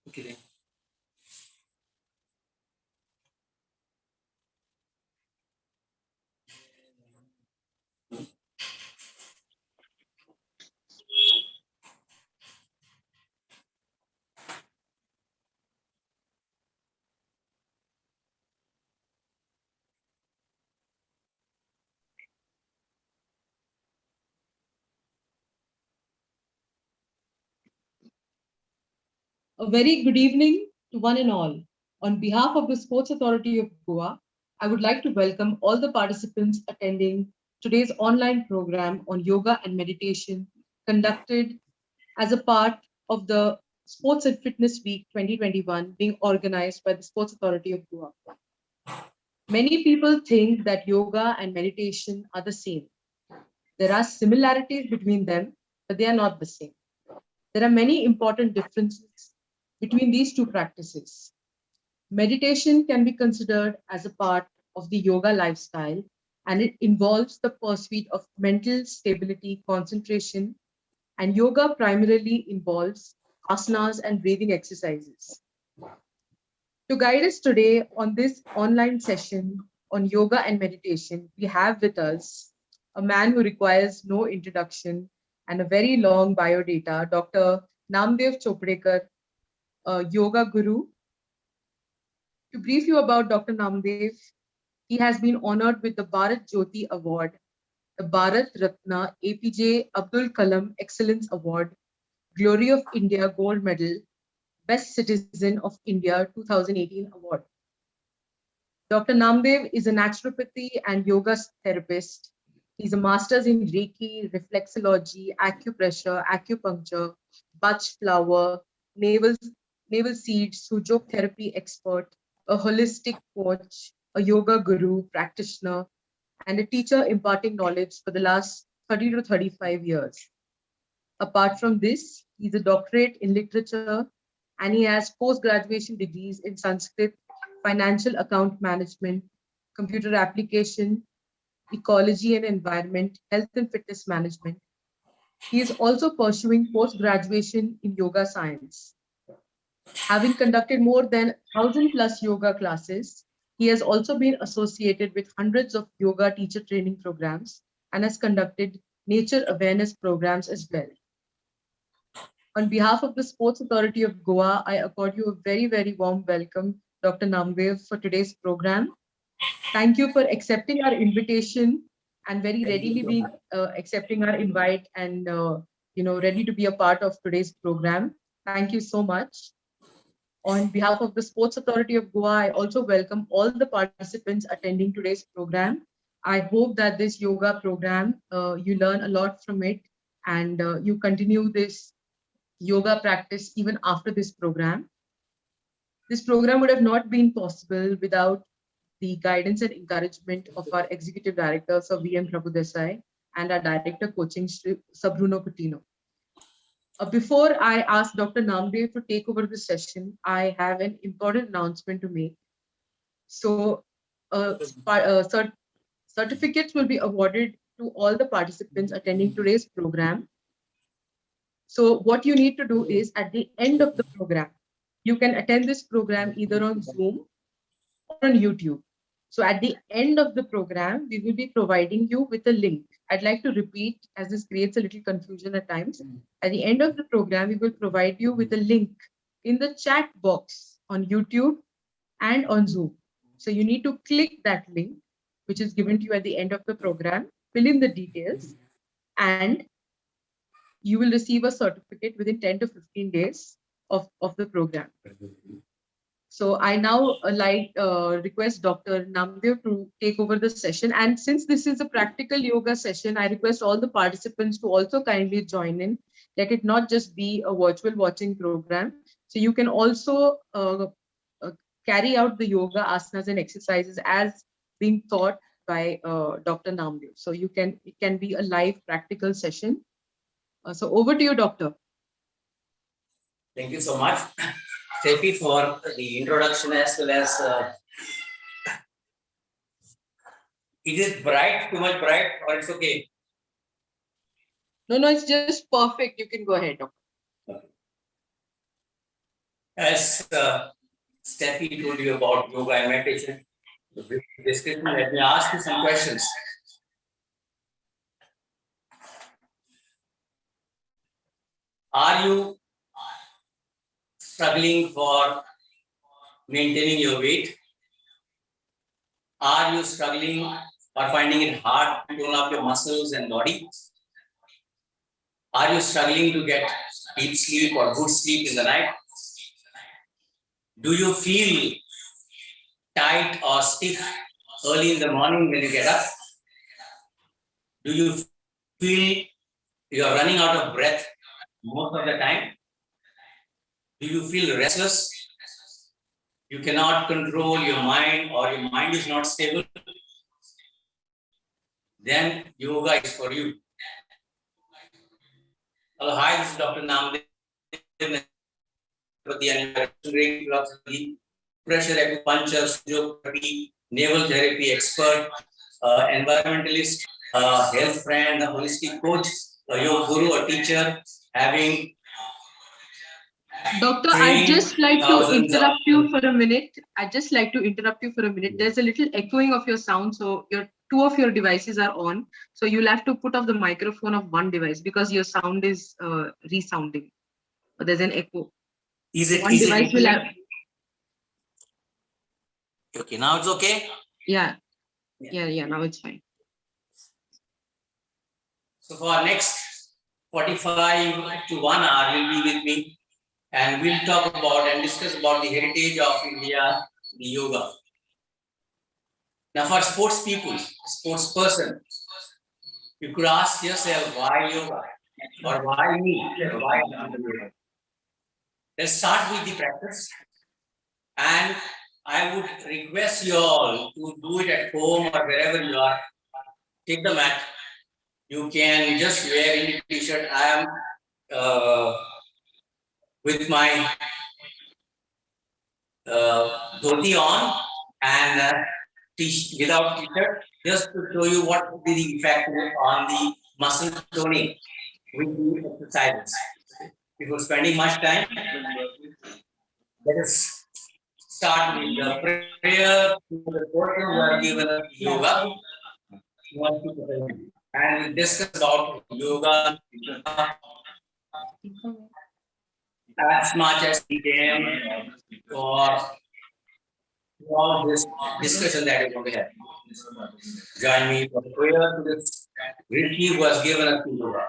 Okay. A very good evening to one and all. On behalf of the Sports Authority of Goa, I would like to welcome all the participants attending today's online program on yoga and meditation conducted as a part of the Sports and Fitness Week 2021 being organized by the Sports Authority of Goa. Many people think that yoga and meditation are the same. There are similarities between them, but they are not the same. There are many important differences between these two practices. Meditation can be considered as a part of the yoga lifestyle, and it involves the pursuit of mental stability, concentration, and yoga primarily involves asanas and breathing exercises. To guide us today on this online session on yoga and meditation, we have with us a man who requires no introduction and a very long biodata, Dr. Namdev Chopdekar, a yoga guru. To brief you about Dr. Namdev, he has been honored with the Bharat Jyoti Award, the Bharat Ratna APJ Abdul Kalam Excellence Award, Glory of India Gold Medal, Best Citizen of India 2018 Award. Dr. Namdev is a naturopathy and yoga therapist. He's a master's in Reiki, reflexology, acupressure, acupuncture, Bach flower, navel seed, sujok therapy expert, a holistic coach, a yoga guru, practitioner, and a teacher imparting knowledge for the last 30 to 35 years. Apart from this, he's a doctorate in literature and he has post-graduation degrees in Sanskrit, financial account management, computer application, ecology and environment, health and fitness management. He is also pursuing post-graduation in yoga science. Having conducted more than 1,000 plus yoga classes, he has also been associated with hundreds of yoga teacher training programs and has conducted nature awareness programs as well. On behalf of the Sports Authority of Goa, I accord you a very, very warm welcome, Dr. Namdev, for today's program. Thank you for accepting our invitation and very readily being accepting our invite and ready to be a part of today's program. Thank you so much. On behalf of the Sports Authority of Goa, I also welcome all the participants attending today's program. I hope that this yoga program, you learn a lot from it and you continue this yoga practice even after this program. This program would have not been possible without the guidance and encouragement of our Executive Director, Sir V.M. Prabhudesai, and our Director Coaching, Shri, Sir Bruno Coutinho. Before I ask Dr. Namdev to take over the session, I have an important announcement to make. So, certificates will be awarded to all the participants attending today's program. So what you need to do is at the end of the program, you can attend this program either on Zoom or on YouTube. So at the end of the program, we will be providing you with a link. I'd like to repeat as this creates a little confusion at times. At the end of the program, we will provide you with a link in the chat box on YouTube and on Zoom. So you need to click that link, which is given to you at the end of the program, fill in the details, and you will receive a certificate within 10 to 15 days of the program. So I now request Dr. Namdev to take over the session. And since this is a practical yoga session, I request all the participants to also kindly join in. Let it not just be a virtual watching program. So you can also uh, carry out the yoga asanas and exercises as being taught by Dr. Namdev. So it can be a live practical session. So over to you, Doctor. Thank you so much, Steffi, for the introduction as well as it is bright, too much bright, or it's okay? No, it's just perfect. You can go ahead, Doctor. Okay. As Steffi told you about yoga and meditation, description, let me ask you some questions. Are you struggling for maintaining your weight? Are you struggling or finding it hard to tone up your muscles and body? Are you struggling to get deep sleep or good sleep in the night? Do you feel tight or stiff early in the morning when you get up? Do you feel you are running out of breath most of the time? Do you feel restless? You cannot control your mind or your mind is not stable? Then yoga is for you. Hello, hi, this is Dr. Namdeva, pressure acupuncture, physiotherapy, naval therapy expert, environmentalist, health friend, a holistic coach, a yoga guru, a teacher, having Doctor, I'd just like to interrupt you for a minute. There's a little echoing of your sound. So two of your devices are on. So you'll have to put off the microphone of one device because your sound is resounding. There's an echo. Is it? One device will have. Okay, now it's okay? Yeah. Now it's fine. So for our next 45 to 1 hour, you'll be with me. And we'll talk about and discuss about the heritage of India, the yoga. Now, for sports people, sports person, you could ask yourself, why yoga? Or why me? Why yoga? Let's start with the practice. And I would request you all to do it at home or wherever you are. Take the mat. You can just wear any t-shirt. I am with my dhoti on and without t-shirt, just to show you what would be the effect on the muscle toning with the exercises. Before spending much time, let us start with the prayer to the person who has given us yoga. And we'll discuss about yoga as much as we can for all this discussion that we're going to have. Join me for prayer to this Rishi who has given us yoga.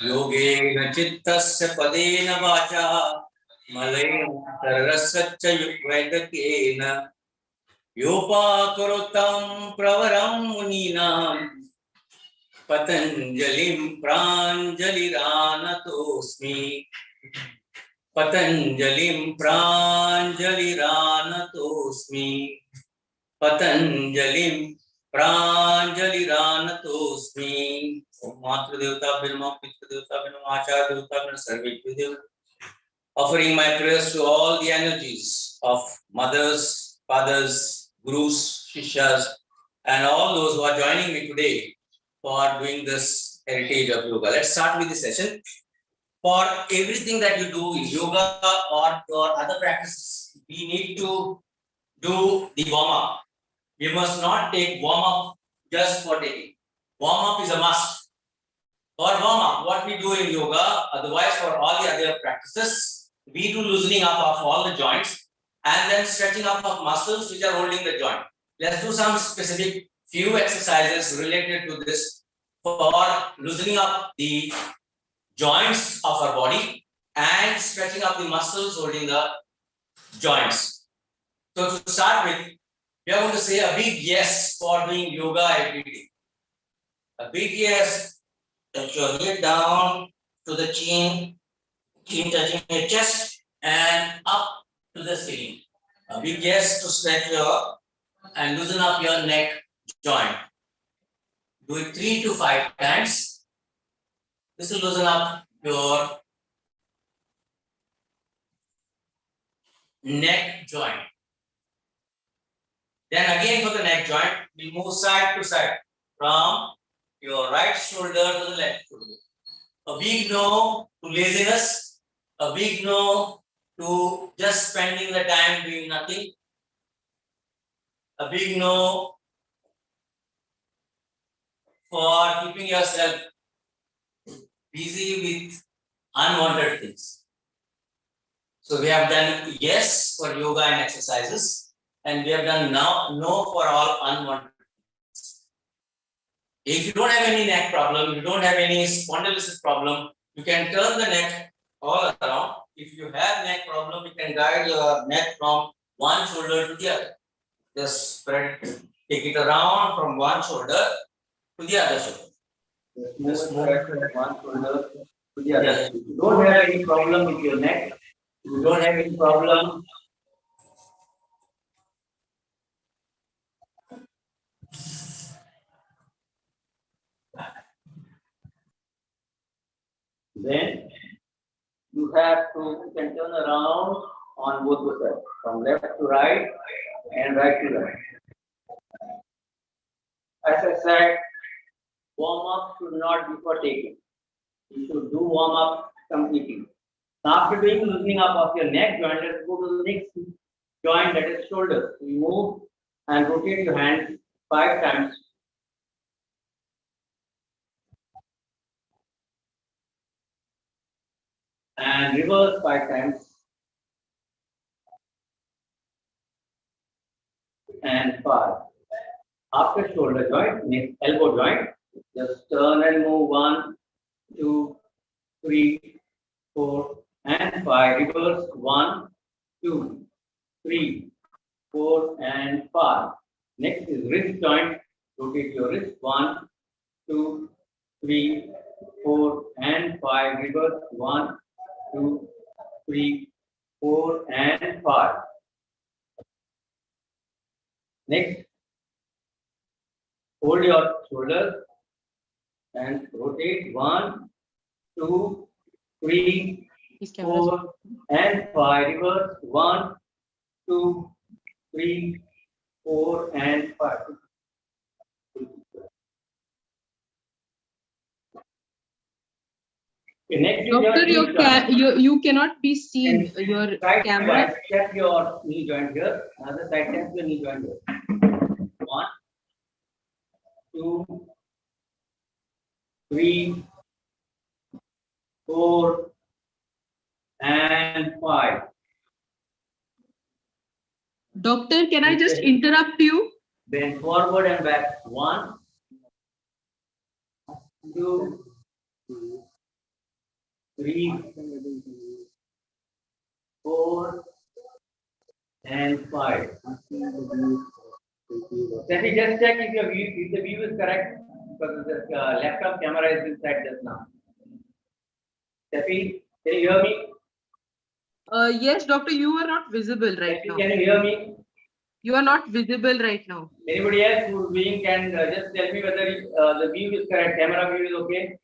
Yogena chittasya padena vacha malayena sarasaccha yukvedakena yopa karotam pravaram munina patanjalim pranjaliranatosmi patanjalim pranjaliranatosmi patanjalim pranjaliranatosmi Om Matra Devata Brahma Pitra Devata Brahma Acharya Devata Brahma Sarve Devata. Offering my prayers to all the energies of mothers, fathers, gurus, shishas, and all those who are joining me today for doing this heritage of yoga. Let's start with the session. For everything that you do in yoga or your other practices, we need to do the warm-up. You must not take warm-up just for taking. Warm-up is a must. For warm-up, what we do in yoga, otherwise for all the other practices, we do loosening up of all the joints and then stretching up of muscles which are holding the joint. Let's do some specific few exercises related to this for loosening up the joints of our body and stretching up the muscles holding the joints. So to start with, we are going to say a big yes for doing yoga every day. A big yes. Touch your head down to the chin touching your chest and up to the ceiling. A big yes to stretch your and loosen up your neck joint. Do it 3 to 5 times. This will loosen up your neck joint. Then again for the neck joint, we move side to side from your right shoulder to the left shoulder. A big no to laziness, a big no to just spending the time doing nothing, a big no for keeping yourself busy with unwanted things. So we have done yes for yoga and exercises, and we have done now no for all unwanted things. If you don't have any neck problem, you don't have any spondylosis problem, you can turn the neck all around. If you have neck problem, you can guide your neck from one shoulder to the other. Just spread, take it around from one shoulder to the other shoulder. Just move from one shoulder to the other. If you don't have any problem with your neck, if you don't have any problem, then you can turn around on both the sides, from left to right and right to left. As I said, warm up should not be for taking. You should do warm up completely. After doing loosening up of your neck joint, let's go to the next joint, that is shoulder. You move and rotate your hands 5 times. And reverse 5 times. And 5. After shoulder joint, next elbow joint, just turn and move 1, 2, 3, 4, and 5. Reverse 1, 2, 3, 4, and 5. Next is wrist joint. Rotate your wrist 1, 2, 3, 4, and 5. Reverse 1, 2, 3, 4, and 5. Next, hold your shoulders and rotate 1, 2, 3, 4, and 5. Reverse 1, 2, 3, 4, and 5. Next, Doctor, you cannot be seen. Your camera. Tap your knee joint here. Another side, tap your knee joint here. 1, 2, 3, 4, and 5. Doctor, can I just interrupt you? Bend forward and back. 1, 2, 3, 4, and 5. Let me just check if the view is correct, because the laptop camera is inside just now. Steffi, can you hear me? Yes, doctor, you are not visible right now. Can you hear me? You are not visible right now. Anybody else who is viewing can just tell me whether the view is correct, camera view is okay?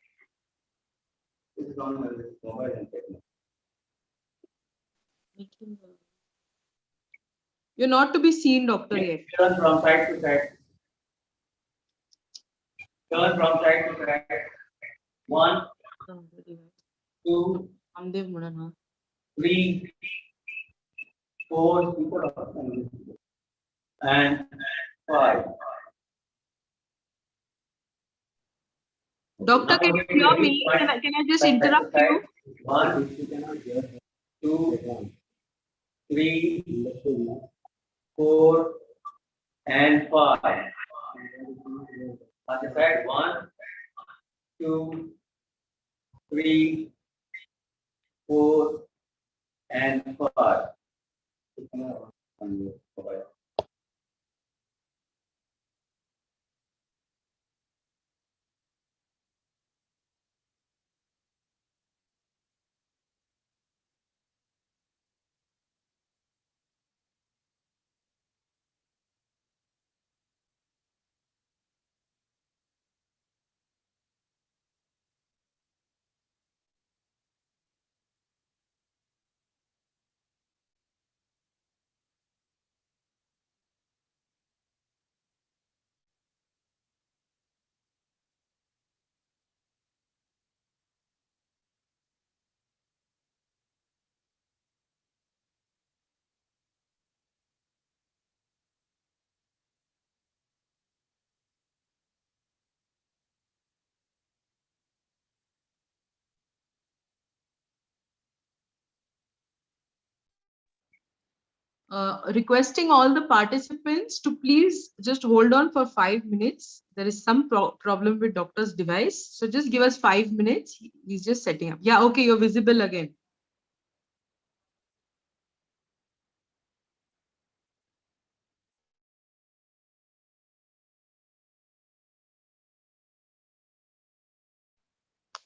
This is on my mobile and technique. You're not to be seen, doctor, yet. Turn from side to side. Turn from side to side. 1, 2, 3, 4, and 5. Doctor, can you hear me? Can I just interrupt you? 1, 2, 3, 4, and 5. On the side, 1, 2, 3, 4, and 5. Requesting all the participants to please just hold on for 5 minutes. There is some problem with doctor's device. So just give us 5 minutes. He's just setting up. Yeah, okay, you're visible again.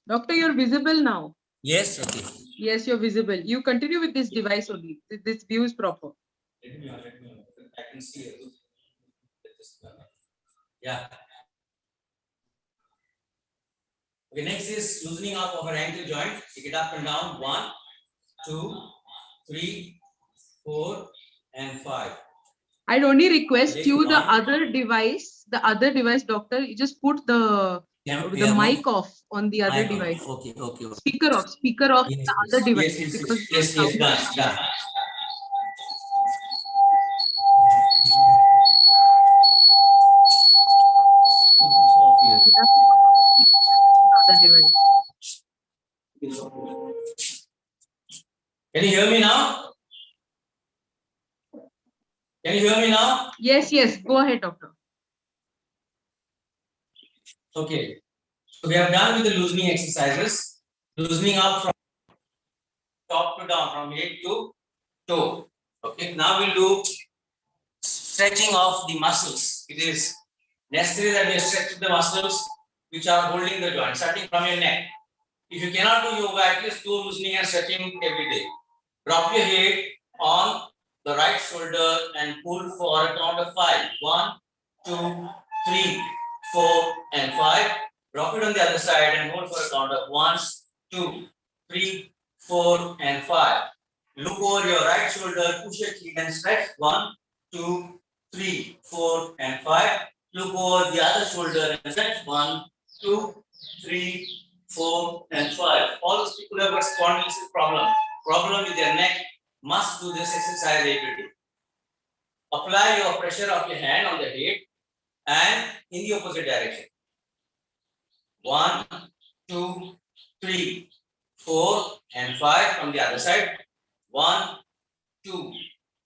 Doctor, you're visible now. Yes, okay. Yes, you're visible. You continue with this device only. This view is proper. Let me know. I can see it. Yeah. Okay, next is loosening up of our ankle joint. Take it up and down. 1, 2, 3, 4, and 5. I'd only request you the other device, doctor, you just put the mic off on the other device. Okay. Speaker off Yes, the other device. Yes, done. Other device. Can you hear me now? Yes. Go ahead, doctor. Okay. So we have done with the loosening exercises. Loosening up from top to down, from head to toe. Okay. Now we'll do stretching of the muscles. It is necessary that we stretch the muscles which are holding the joint, starting from your neck. If you cannot do yoga, at least do loosening and stretching every day. Drop your head on the right shoulder and pull for a count of 5. 1, 2, 3, 4, and 5. Drop it on the other side and hold for a count of 1, 2, 3, 4, and 5. Look over your right shoulder, push your chin and stretch. 1, 2, 3, 4, and 5. Look over the other shoulder and stretch. 1, 2, 3, 4, and 5. All those people who have got spondylosis problem with their neck must do this exercise every day. Apply your pressure of your hand on the head and in the opposite direction. 1, 2, 3, 4, and 5 from the other side. 1, 2,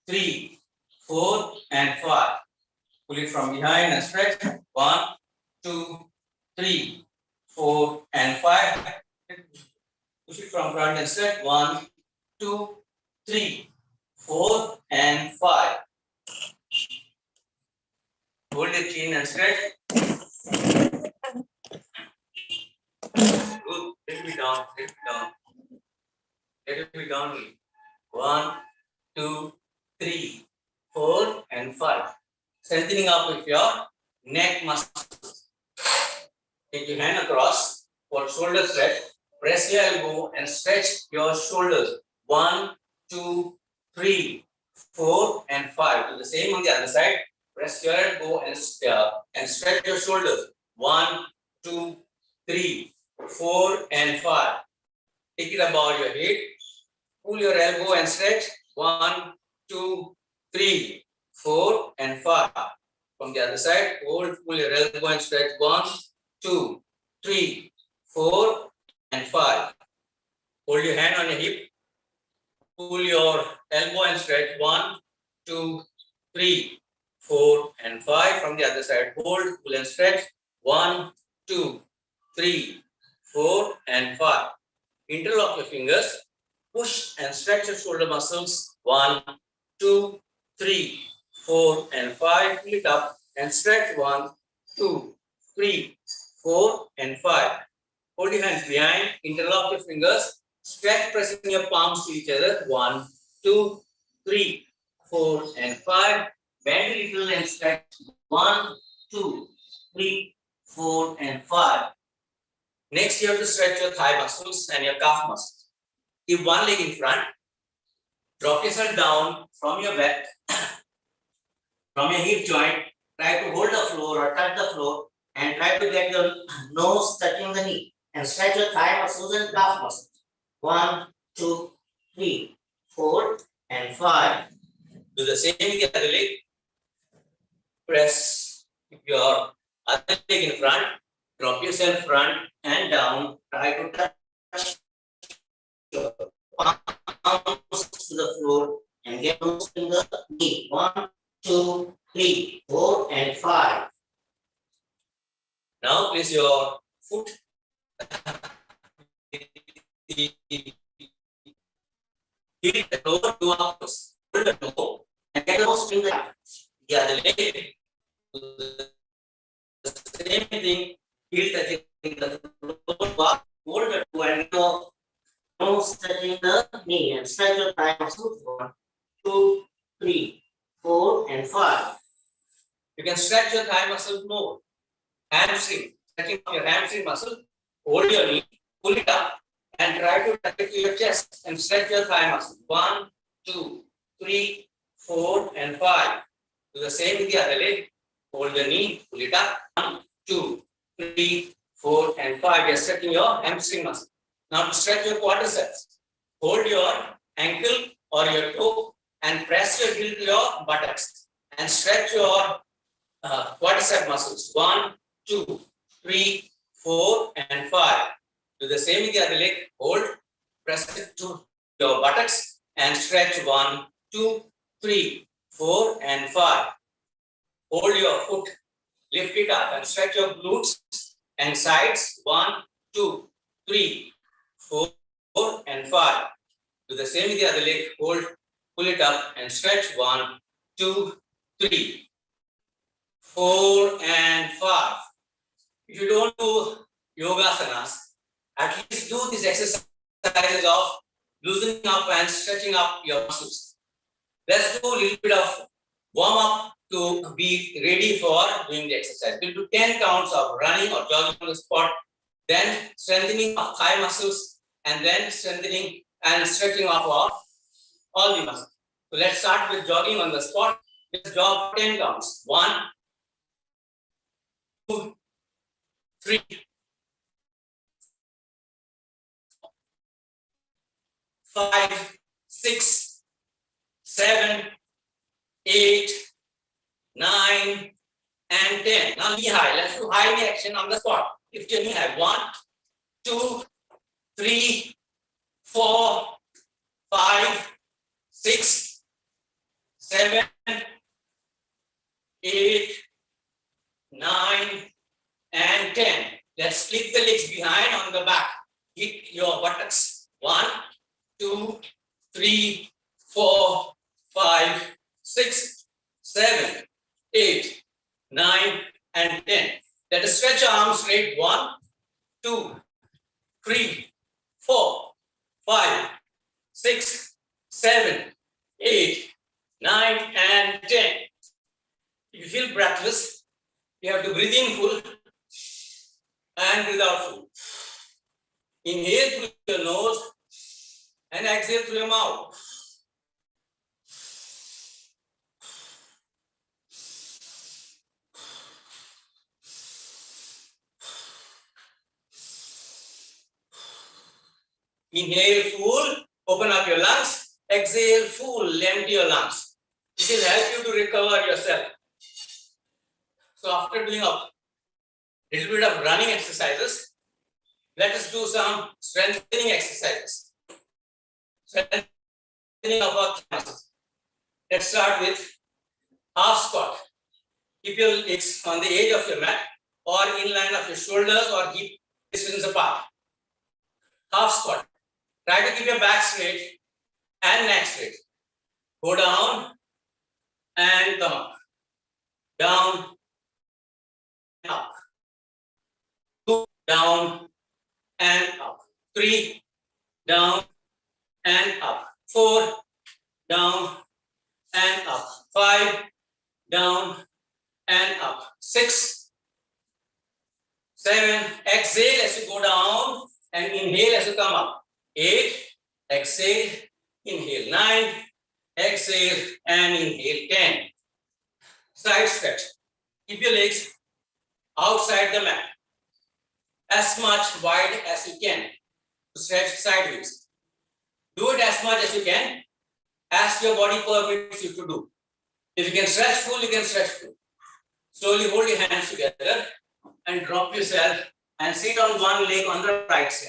3, 4, and 5. Pull it from behind and stretch. 1, 2, 3, 4, and 5. Push it from front and stretch. 1, 2, 3, 4, and 5. Hold your chin and stretch. Good. Let me down. Let me down. 1, 2, 3, 4, and 5. Strengthening up with your neck muscles. Take your hand across for shoulder stretch. Press your elbow and stretch your shoulders. 1, 2, 3, 4, and 5. Do the same on the other side. Press your elbow and stretch your shoulders. 1, 2, 3, 4, and 5. Take it above your head. Pull your elbow and stretch. 1, 2, 3, 4, and 5. From the other side, pull your elbow and stretch. 1, 2, 3, 4, and 5. Hold your hand on your hip. Pull your elbow and stretch. 1, 2, 3, 4, and 5. From the other side, hold, pull, and stretch. 1, 2, 3, 4, and 5. Interlock your fingers. Push and stretch your shoulder muscles. 1, 2, 3, 4, and 5. Pull it up and stretch 1, 2, 3, 4, and 5. Hold your hands behind, interlock your fingers, stretch, pressing your palms to each other. 1, 2, 3, 4, and 5. Bend a little and stretch. 1, 2, 3, 4, and 5. Next, you have to stretch your thigh muscles and your calf muscles. Keep one leg in front. Drop yourself down from your back, from your hip joint. Try to hold the floor or touch the floor and try to get your nose touching the knee. And stretch your thigh muscles and calf muscles. 1, 2, 3, 4, and 5. Do the same with the other leg. Press your other leg in front. Drop yourself front and down. Try to touch your palms to the floor and get nose in the knee. 1, 2, 3, 4, and 5. Now place your foot hit the toe to upwards. Hold the toe and get the nose in the other leg. The same thing. Heel touching the floor. Hold the toe and go. Nose touching the knee and stretch your thigh muscles. 1, 2, 3, 4, and 5. You can stretch your thigh muscles more. Hamstring, stretching your hamstring muscle. Hold your knee, pull it up, and try to touch it to your chest and stretch your thigh muscle. 1, 2, 3, 4, and 5. Do the same with the other leg. Hold the knee, pull it up. 1, 2, 3, 4, and 5. You're stretching your hamstring muscle. Now to stretch your quadriceps, hold your ankle or your toe and press your heel to your buttocks and stretch your quadricep muscles. 1, 2, 3, 4, and 5. Do the same with the other leg. Hold, press it to your buttocks and stretch. 1, 2, 3, 4, and 5. Hold your foot, lift it up and stretch your glutes and sides. 1, 2, 3, 4, and 5. Do the same with the other leg. Hold, pull it up and stretch. 1, 2, 3, 4, and 5. If you don't do yogasanas, at least do these exercises of loosening up and stretching up your muscles. Let's do a little bit of warm up to be ready for doing the exercise. We'll do 10 counts of running or jogging on the spot, then strengthening of thigh muscles, and then strengthening and stretching of all the muscles. So let's start with jogging on the spot. Let's jog 10 counts. 1, 2, 3, 5, 6, 7, 8, 9, and 10. Now knee high. Let's do high knee action on the spot. Lift your knee high. 1, 2, 3, 4, 5, 6, 7, 8, 9, and 10. Let's flip the legs behind on the back. Hit your buttocks. 1, 2, 3, 4, 5, 6, 7, 8, 9, and 10. Let us stretch our arms straight. 1, 2, 3, 4, 5, 6, 7, 8, 9, and 10. If you feel breathless, you have to breathe in full and breathe out full. Inhale through your nose and exhale through your mouth. Inhale full, open up your lungs. Exhale full, empty your lungs. This will help you to recover yourself. So after doing a little bit of running exercises, let us do some strengthening exercises. Strengthening of our muscles. Let's start with half squat. Keep your legs on the edge of your mat or in line of your shoulders or hip distance apart. Half squat. Try to keep your back straight and neck straight. Go down and come up. Down, up. 2, down and up. 3, down and up. 4, down and up. 5, down and up. 6, 7, exhale as you go down and inhale as you come up. 8, exhale, inhale. 9, exhale and inhale. 10. Side stretch. Keep your legs outside the mat, as much wide as you can to stretch sideways. Do it as much as you can, as your body permits you to do. If you can stretch full, you can stretch full. Slowly hold your hands together and drop yourself and sit on one leg on the right side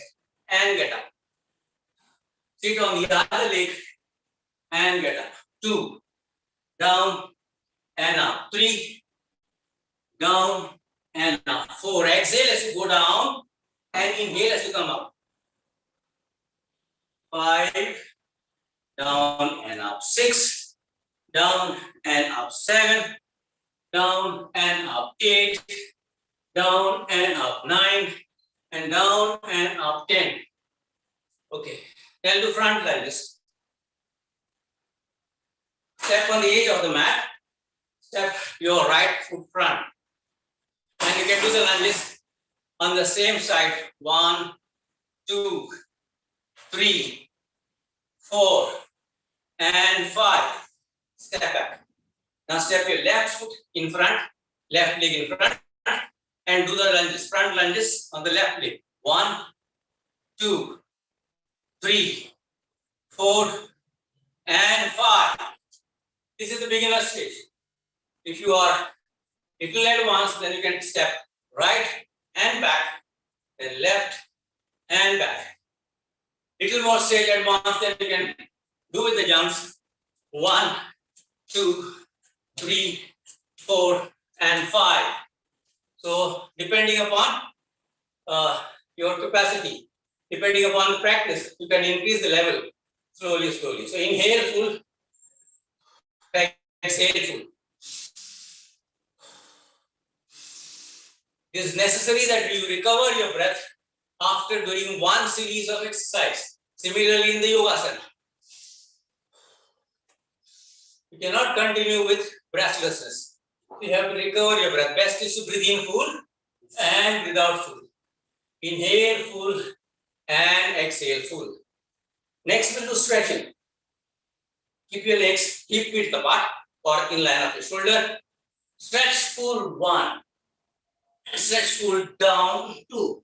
and get up. Sit on the other leg and get up. 2, down and up. 3, down and up. 4, exhale as you go down and inhale as you come up. 5, down and up. 6, down and up. 7, down and up. 8, down and up. 9, and down and up. 10. Okay, then do front lunges. Step on the edge of the mat. Step your right foot front. And you can do the lunges on the same side. 1, 2, 3, 4, and 5. Step back. Now step your left foot in front, left leg in front, and do the lunges, front lunges on the left leg. 1, 2, 3, 4, and 5. This is the beginner stage. If you are little advanced, then you can step right and back, then left and back. Little more stage advanced, then you can do with the jumps. 1, 2, 3, 4, and 5. So depending upon your capacity, depending upon the practice, you can increase the level slowly, slowly. So inhale full, exhale full. It is necessary that you recover your breath after doing one series of exercise. Similarly in the yogasana. You cannot continue with breathlessness. You have to recover your breath. Best is to breathe in full and breathe out full. Inhale full and exhale full. Next we'll do stretching. Keep your legs hip width apart or in line of your shoulder. Stretch full 1. Stretch full down 2.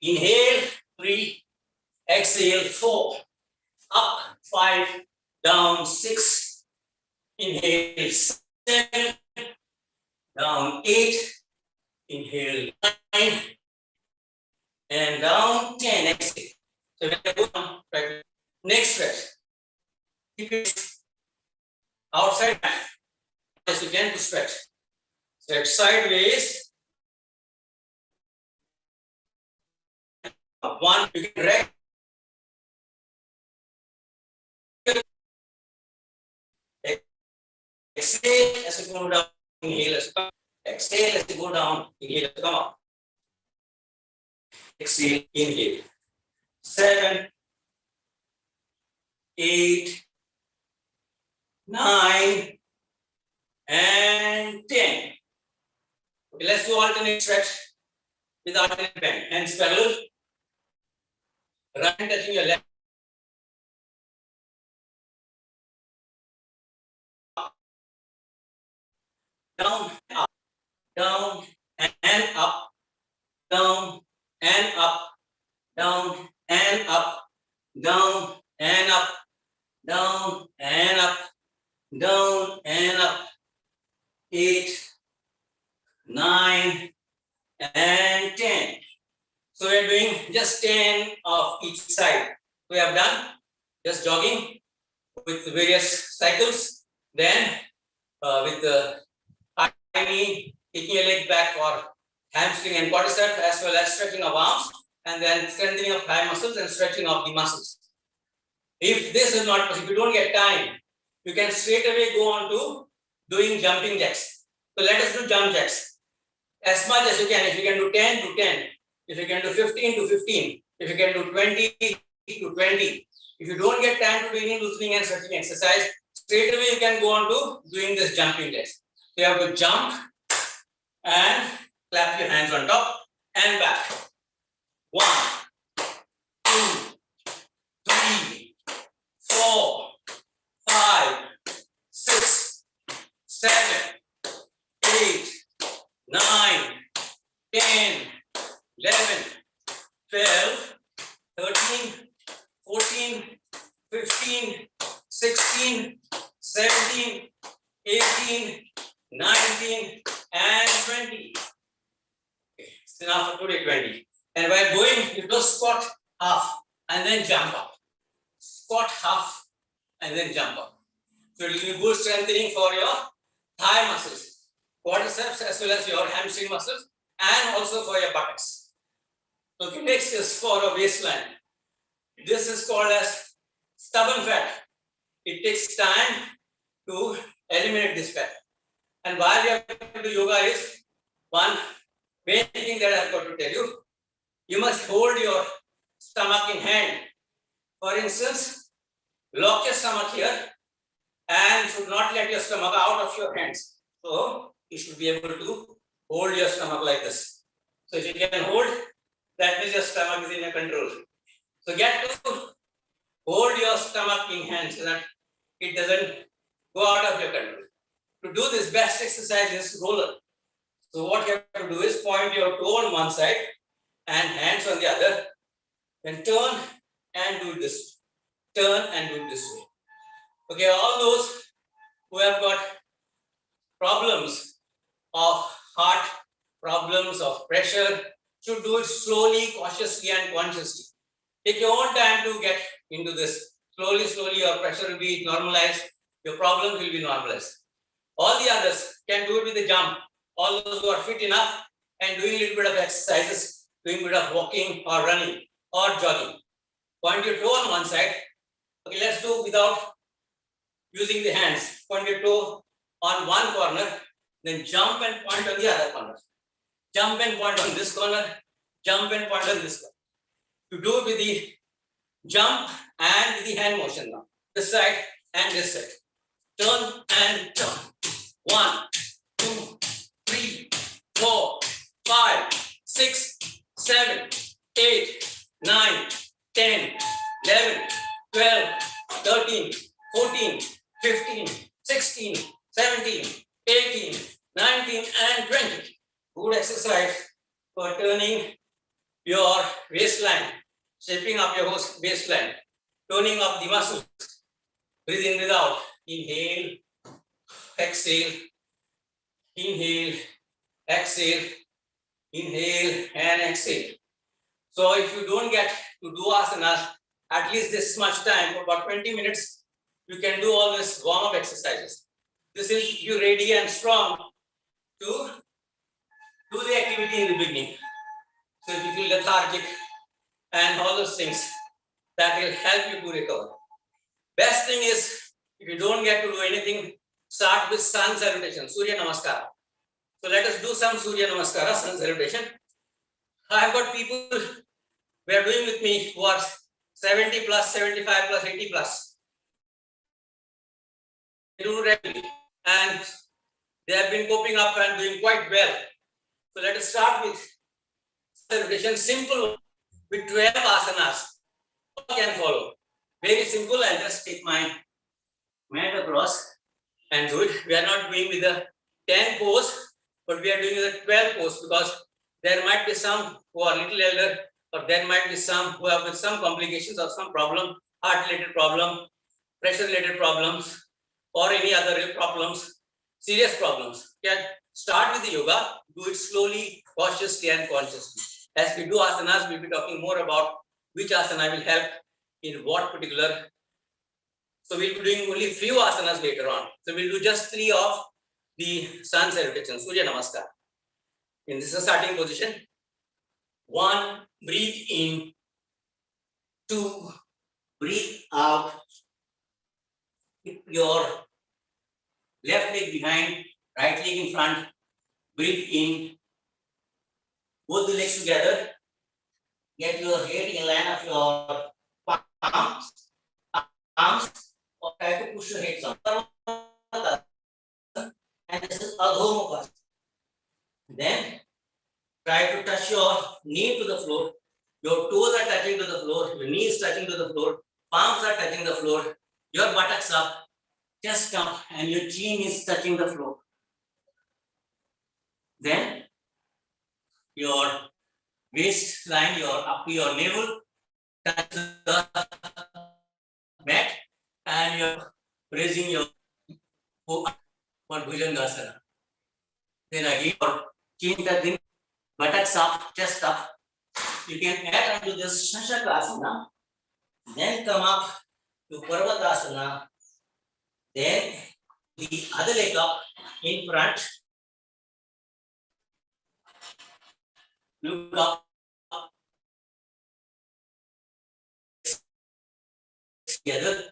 Inhale 3. Exhale 4. Up 5. Down 6. Inhale 7. Down 8. Inhale 9. And down 10. Exhale. So right. Next stretch. Keep it outside as you can to stretch. Stretch sideways. 1, you can direct. Exhale as you go down, inhale as you come up. Exhale as you go down, inhale as you come up. Exhale, inhale. 7, 8, 9, and 10. Okay, let's do alternate stretch with alternate bend. Hands parallel. Right hand touching your left. Down, up, down, and up, down, and up, down, and up, down, and up, down, and up, down, and up. 8, 9, and 10. So we are doing just 10 of each side. We have done just jogging with various cycles. Then with the high knee, taking your leg back for hamstring and quadricep, as well as stretching of arms, and then strengthening of thigh muscles and stretching of the muscles. If this is not possible, if you don't get time, you can straight away go on to doing jumping jacks. So let us do jump jacks. As much as you can. If you can do 10 to 10, if you can do 15 to 15, if you can do 20 to 20. If you don't get time to do any loosening and stretching exercise, straight away you can go on to doing this jumping jacks. So you have to jump and clap your hands on top and back. 1, 2, 3, 4, 5, 6, 7, 8, 9, 10, 11, 12, 13, 14, 15, 16, 17, 18, 19, and 20. Okay, so now for today 20. And while going, you just squat half and then jump up. Squat half and then jump up. So it will be good strengthening for your thigh muscles, quadriceps as well as your hamstring muscles, and also for your buttocks. Okay, next is for a waistline. This is called as stubborn fat. It takes time to eliminate this fat. And while you have to do yoga is one main thing that I've got to tell you. You must hold your stomach in hand. For instance, lock your stomach here and should not let your stomach out of your hands. So you should be able to hold your stomach like this. So if you can hold, that means your stomach is in your control. So get to hold your stomach in hand so that it doesn't go out of your control. To do this, best exercise is roller. So what you have to do is point your toe on one side and hands on the other. Then turn and do this. Turn and do this way. Okay, all those who have got problems of heart, problems of pressure, should do it slowly, cautiously, and consciously. Take your own time to get into this. Slowly, slowly, your pressure will be normalized. Your problems will be normalized. All the others can do it with a jump. All those who are fit enough and doing a little bit of exercises, doing a bit of walking or running or jogging. Point your toe on one side. Okay, let's do without using the hands. Point your toe on one corner, then jump and point on the other corner. Jump and point on this corner, jump and point on this corner. You do it with the jump and with the hand motion now. This side and this side. Turn and turn. 1, 2, 3, 4, 5, 6, 7, 8, 9, 10, 11, 12, 13, 14, 15, 16, 17, 18, 19, and 20. Good exercise for turning your waistline, shaping up your waistline, toning up the muscles. Breathe in, breathe out. Inhale, exhale, inhale, exhale, inhale, and exhale. So if you don't get to do asanas at least this much time, for about 20 minutes, you can do all this warm-up exercises. This will keep you ready and strong to do the activity in the beginning. So if you feel lethargic and all those things, that will help you to recover. Best thing is, if you don't get to do anything, start with sun salutation, Surya Namaskara. So let us do some Surya Namaskara, sun salutation. I have got people who are doing with me who are 70 plus, 75 plus, 80 plus. They do regularly and they have been coping up and doing quite well. So let us start with salutation, simple with 12 asanas. All can follow. Very simple. I'll just take my mat across and do it. We are not doing with the 10 pose, but we are doing with the 12 pose because there might be some who are a little elder, or there might be some who have with some complications or some problem, heart-related problem, pressure-related problems, or any other problems, serious problems. You can start with the yoga, do it slowly, cautiously, and consciously. As we do asanas, we'll be talking more about which asana will help in what particular. So we'll be doing only few asanas later on. So we'll do just 3 of the sun salutation, Surya Namaskar. In this is a starting position. 1, breathe in. 2, breathe out. Keep your left leg behind, right leg in front. Breathe in. Both the legs together. Get your head in line of your palms. Arms. Or try to push your head down. And this is Adho Mukha. Then try to touch your knee to the floor. Your toes are touching to the floor. Your knees touching to the floor. Palms are touching the floor. Your buttocks up. Chest up. And your chin is touching the floor. Then your waistline, your up to your navel, touch the mat, and you're raising your for Bhujangasana. Then again, your chin touching, buttocks up, chest up. You can add onto this Shashakasana. Then come up to Parvatasana. Then the other leg up in front. Look up. Together.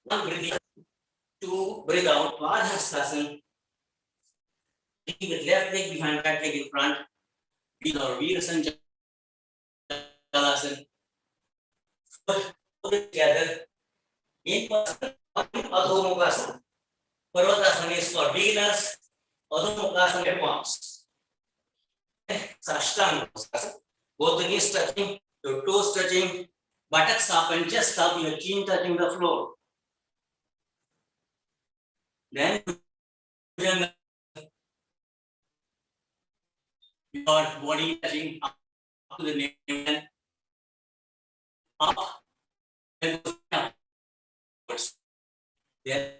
One breathe in, two breathe out. Padhastasana. With left leg behind, right leg in front. These are Veerasanjalasana. Together. In Adho Mukha. Parvatasana is for beginners. Adho Mukha advanced. Sashtanga. Both the knees touching, your toes touching, buttocks up and chest up, your chin touching the floor. Then your body touching up to the navel, up and downwards. Then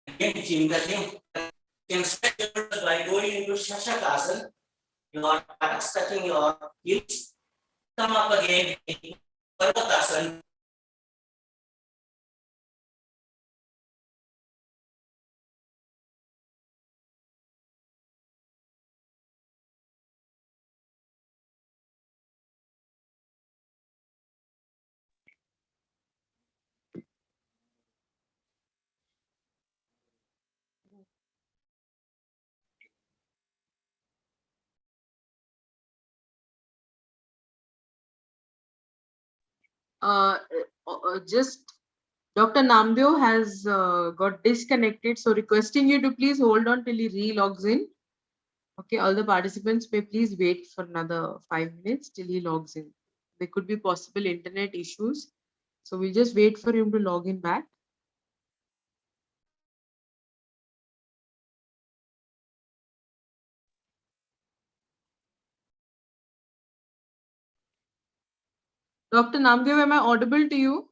again chin touching. You can stretch yourself by going into Shashakasana. Your buttocks touching your heels. Come up again in Parvatasana. Just Dr. Namdeva has got disconnected, so requesting you to please hold on till he re-logs in. Okay, all the participants may please wait for another 5 minutes till he logs in. There could be possible internet issues, so we'll just wait for him to log in back. Dr. Namdeva, am I audible to you?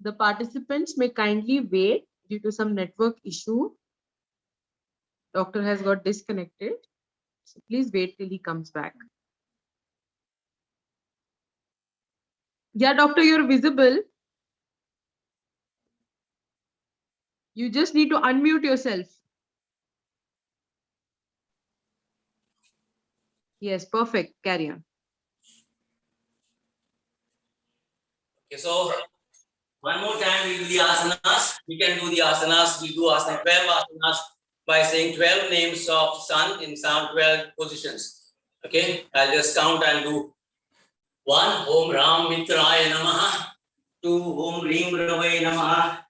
The participants may kindly wait due to some network issue. Doctor has got disconnected, so please wait till he comes back. Yeah, doctor, you're visible. You just need to unmute yourself. Yes, perfect. Carry on. Okay, so one more time we do the asanas. We can do the asanas. We do asana 12 asanas by saying 12 names of sun in some 12 positions. Okay, I'll just count and do 1. Om Ram Mitraya Namaha. 2. Om Rim Ravai Namaha.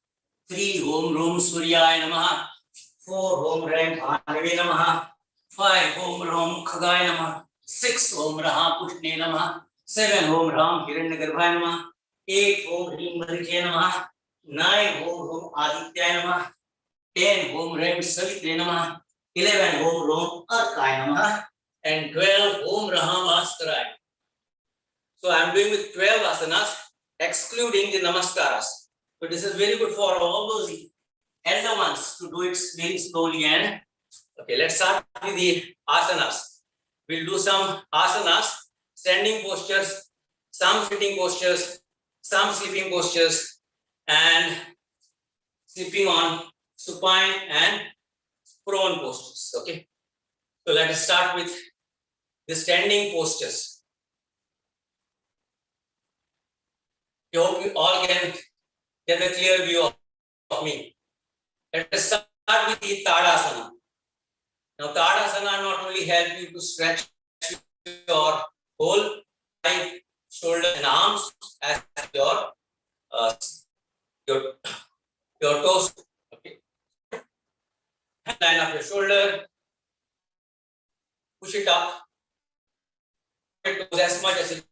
3. Om Rum Suryaya Namaha. 4. Om Ram Bhanave Namaha. 5. Om Ram Khagaya Namaha. 6. Om Raha Pushne Namaha. 7. Om Ram Hiranyagarbhaya Namaha. 8. Om Hrim Marikya Namaha. 9. Om Rum Aditya Namaha. 10. Om Ram Savitri Namaha. 11. Om Ram Arkaya Namaha. And 12. Om Rahamaskaraya. So I am doing with 12 asanas, excluding the namaskaras. So this is very good for all those elder ones to do it very slowly. And okay, let's start with the asanas. We'll do some asanas, standing postures, some sitting postures, some sleeping postures, and sleeping on supine and prone postures. Okay. So let us start with the standing postures. I hope you all can get a clear view of me. Let us start with the Tadasana. Now, Tadasana not only help you to stretch your whole body, shoulder and arms as your uh, your your toes. Okay. Line up your shoulder, push it up, it goes as much as it.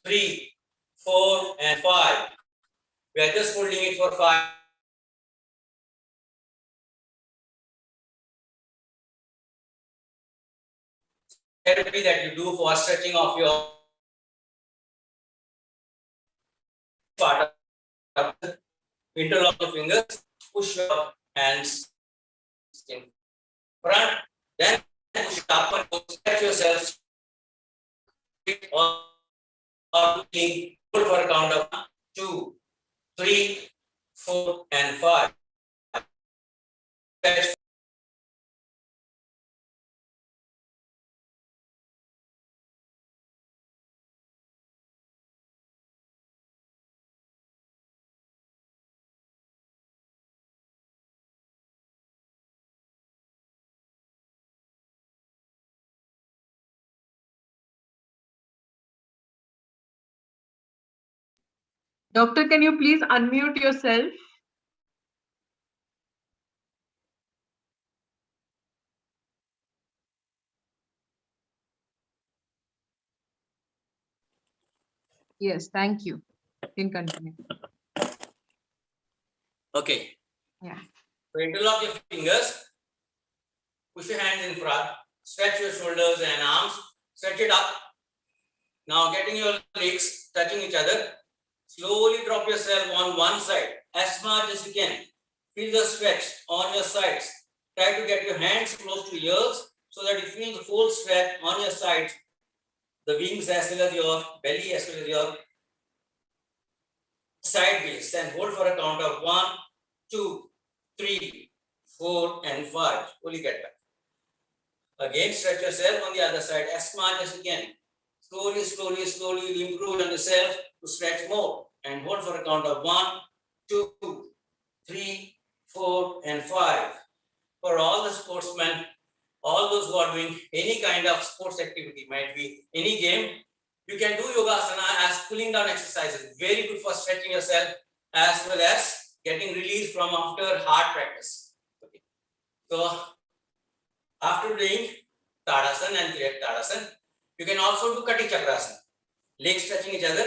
3, 4, and 5. We are just holding it for 5. Therapy that you do for stretching of your part of the interlock your fingers, push your hands in front, then push it up and stretch yourself or hold for a count of 1, 2, 3, 4, and 5. Doctor, can you please unmute yourself? Yes, thank you. You can continue. Okay. Yeah. So interlock your fingers, push your hands in front, stretch your shoulders and arms, stretch it up. Now getting your legs touching each other, slowly drop yourself on one side as much as you can. Feel the stretch on your sides. Try to get your hands close to yours so that you feel the full stretch on your sides, the wings as well as your belly as well as your side wings. Then hold for a count of 1, 2, 3, 4, and 5. Slowly get back. Again, stretch yourself on the other side as much as you can. Slowly, slowly, slowly you improve on yourself to stretch more. And hold for a count of 1, 2, 3, 4, and 5. For all the sportsmen, all those who are doing any kind of sports activity, might be any game, you can do yogasana as cooling down exercises. Very good for stretching yourself as well as getting release from after hard practice. Okay. So after doing Tadasana and Tirak Tadasana, you can also do Kati Chakrasana. Legs touching each other,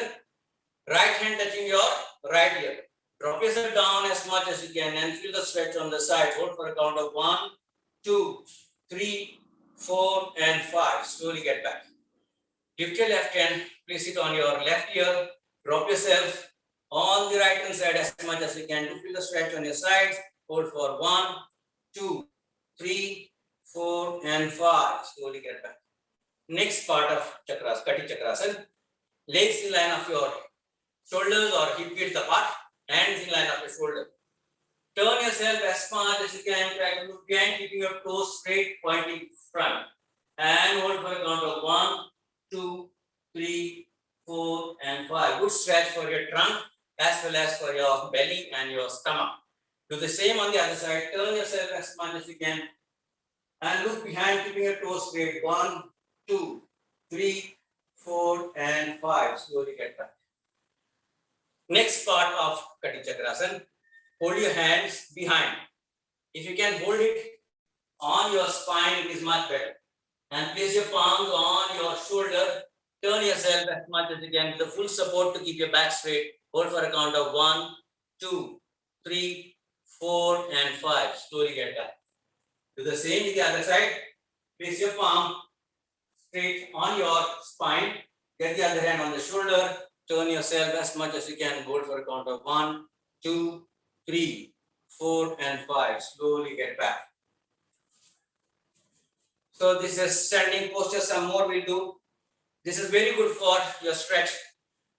right hand touching your right ear. Drop yourself down as much as you can and feel the stretch on the sides. Hold for a count of 1, 2, 3, 4, and 5. Slowly get back. Lift your left hand, place it on your left ear. Drop yourself on the right hand side as much as you can. Feel the stretch on your sides. Hold for 1, 2, 3, 4, and 5. Slowly get back. Next part of chakras, Kati Chakrasana. Legs in line of your shoulders or hip width apart, hands in line of your shoulder. Turn yourself as far as you can. Try to look behind, keeping your toes straight, pointing front. And hold for a count of 1, 2, 3, 4, and 5. Good stretch for your trunk as well as for your belly and your stomach. Do the same on the other side. Turn yourself as much as you can. And look behind, keeping your toes straight. 1, 2, 3, 4, and 5. Slowly get back. Next part of Kati Chakrasana, hold your hands behind. If you can hold it on your spine, it is much better. And place your palms on your shoulder. Turn yourself as much as you can with the full support to keep your back straight. Hold for a count of 1, 2, 3, 4, and 5. Slowly get back. Do the same with the other side. Place your palm straight on your spine. Get the other hand on the shoulder. Turn yourself as much as you can. Hold for a count of 1, 2, 3, 4, and 5. Slowly get back. So this is standing posture. Some more we'll do. This is very good for your stretch.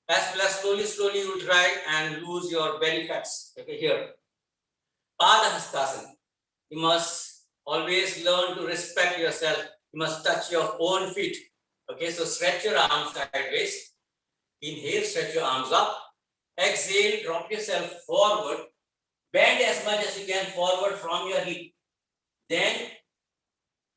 As well as slowly you will try and lose your belly fats. Okay, here. Padahastasana. You must always learn to respect yourself. You must touch your own feet. Okay, so stretch your arms sideways. Inhale, stretch your arms up. Exhale, drop yourself forward. Bend as much as you can forward from your hip. Then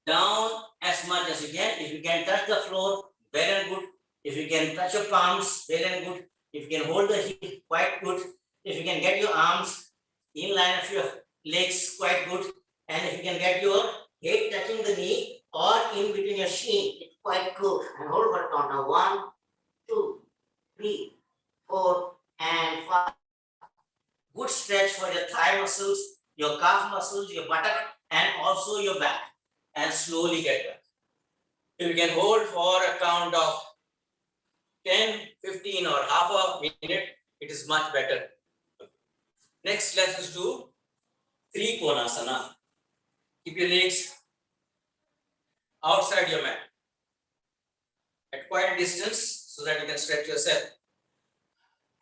down as much as you can. If you can touch the floor, well and good. If you can touch your palms, well and good. If you can hold the hip, quite good. If you can get your arms in line of your legs, quite good. And if you can get your head touching the knee or in between your shin, it's quite good. And hold for a count of 1, 2, 3, 4, and 5. Good stretch for your thigh muscles, your calf muscles, your buttock, and also your back. And slowly get back. If you can hold for a count of 10, 15 or half a minute, it is much better. Next, let us do Trikonasana. Keep your legs outside your mat at quite a distance so that you can stretch yourself.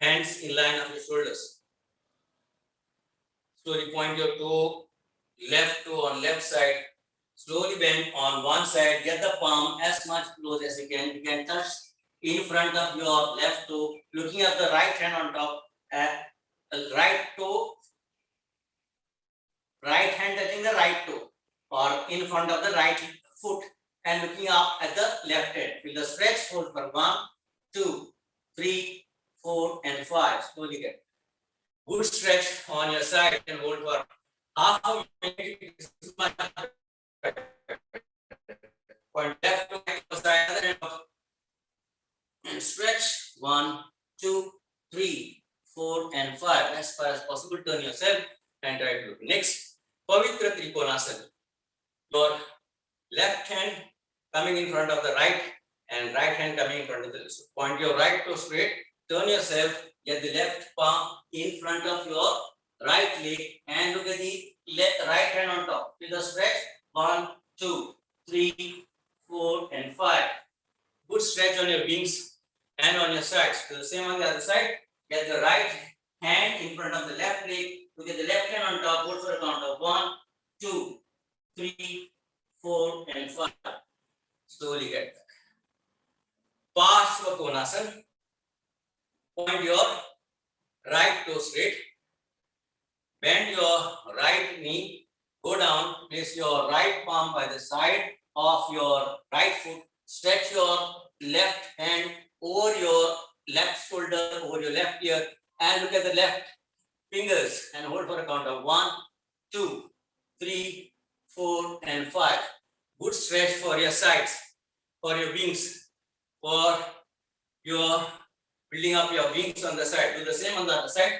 Hands in line of your shoulders. Slowly point your left toe on left side. Slowly bend on one side. Get the palm as much close as you can. You can touch in front of your left toe, looking at the right hand on top. Right toe, right hand touching the right toe, or in front of the right foot, and looking up at the left hand. Feel the stretch. Hold for 1, 2, 3, 4, and 5. Slowly get. Good stretch on your side and hold for half a minute. Point left to right side and stretch 1, 2, 3, 4, and 5. As far as possible, turn yourself and try to look. Next, Pavitra Trikonasana. Your left hand coming in front of the right and right hand coming in front of the left. So point your right toe straight, turn yourself, get the left palm in front of your right leg and look at the right hand on top. Feel the stretch. 1, 2, 3, 4, and 5. Good stretch on your wings and on your sides. Do the same on the other side. Get the right hand in front of the left leg. Look at the left hand on top. Hold for a count of 1, 2, 3, 4, and 5. Slowly get back. Parshva Konasana. Point your right toe straight. Bend your right knee. Go down. Place your right palm by the side of your right foot. Stretch your left hand over your left shoulder, over your left ear, and look at the left fingers and hold for a count of 1, 2, 3, 4, and 5. Good stretch for your sides, for your wings, for your building up your wings on the side. Do the same on the other side.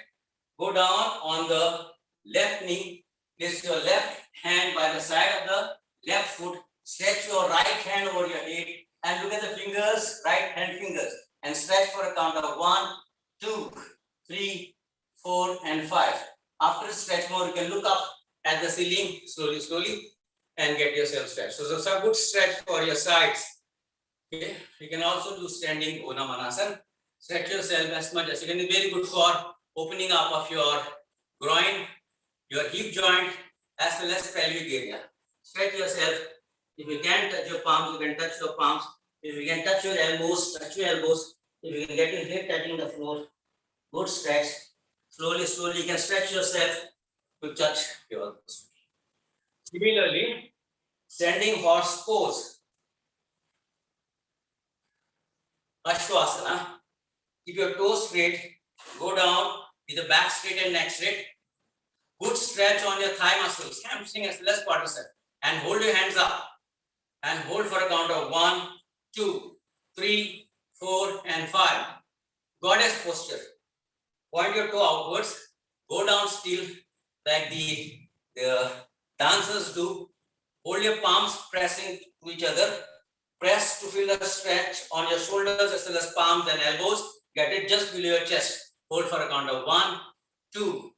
Go down on the left knee. Place your left hand by the side of the left foot. Stretch your right hand over your head and look at the fingers, right hand fingers, and stretch for a count of 1, 2, 3, 4, and 5. After stretch more, you can look up at the ceiling slowly, and get yourself stretched. So it's a good stretch for your sides. Okay, you can also do standing Unamanasana. Stretch yourself as much as you can. It's very good for opening up of your groin, your hip joint, as well as pelvic area. Stretch yourself. If you can touch your palms, you can touch your palms. If you can touch your elbows, touch your elbows. If you can get your head touching the floor, good stretch. Slowly, you can stretch yourself to touch your elbows. Similarly, standing horse pose. Ashwasana. Keep your toes straight. Go down with the back straight and neck straight. Good stretch on your thigh muscles, hamstring as well as quadricep. And hold your hands up. And hold for a count of 1, 2, 3, 4, and 5. Goddess posture. Point your toe outwards. Go down still like the dancers do. Hold your palms pressing to each other. Press to feel the stretch on your shoulders as well as palms and elbows. Get it just below your chest. Hold for a count of 1, 2,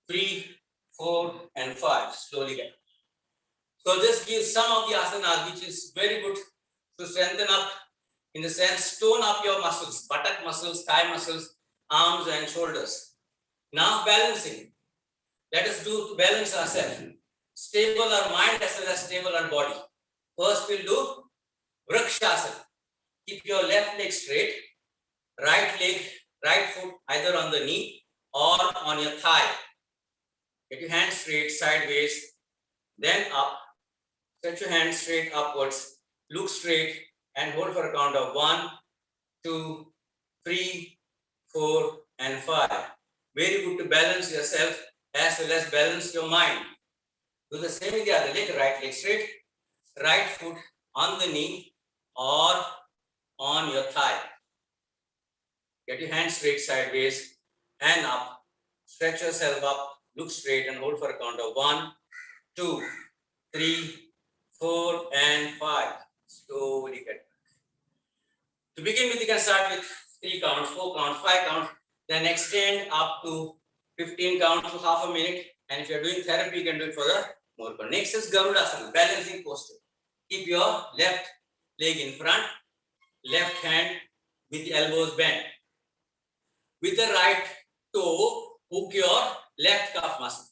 3, 4, and 5. Slowly get. So this gives some of the asanas which is very good to strengthen up In the sense, tone up your muscles, buttock muscles, thigh muscles, arms and shoulders. Now balancing. Let us do to balance ourselves. Stable our mind as well as stable our body. First we'll do Vrikshasana. Keep your left leg straight, right foot either on the knee or on your thigh. Get your hands straight, sideways, then up. Stretch your hands straight upwards. Look straight and hold for a count of 1, 2, 3, 4, and 5. Very good to balance yourself as well as balance your mind. Do the same with the other leg, right leg straight, right foot on the knee or on your thigh. Get your hands straight sideways and up. Stretch yourself up, look straight and hold for a count of 1, 2, 3, 4, and 5. Slowly get back. To begin with, you can start with 3 counts, 4 counts, 5 counts, then extend up to 15 counts to half a minute. And if you're doing therapy, you can do it for the more. Next is Garudasana, balancing posture. Keep your left leg in front, left hand with the elbows bent. With the right toe, hook your left calf muscle.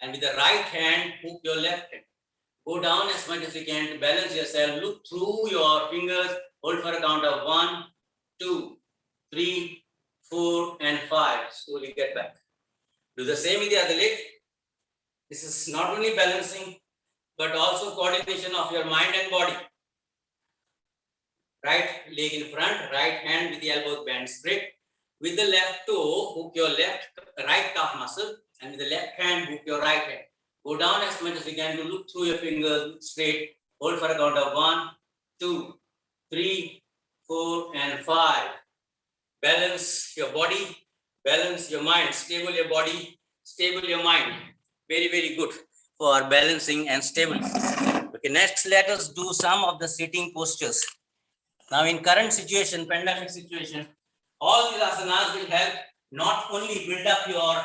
And with the right hand, hook your left hand. Go down as much as you can to balance yourself. Look through your fingers. Hold for a count of 1, 2, 3, 4, and 5. Slowly get back. Do the same with the other leg. This is not only balancing, but also coordination of your mind and body. Right leg in front, right hand with the elbows bent straight. With the left toe, hook your right calf muscle, and with the left hand, hook your right hand. Go down as much as you can to look through your fingers, look straight. Hold for a count of 1, 2, 3, 4, and 5. Balance your body, balance your mind, stable your body, stable your mind. Very, very good for balancing and stability. Okay, next let us do some of the sitting postures. Now in current situation, pandemic situation, all these asanas will help not only build up your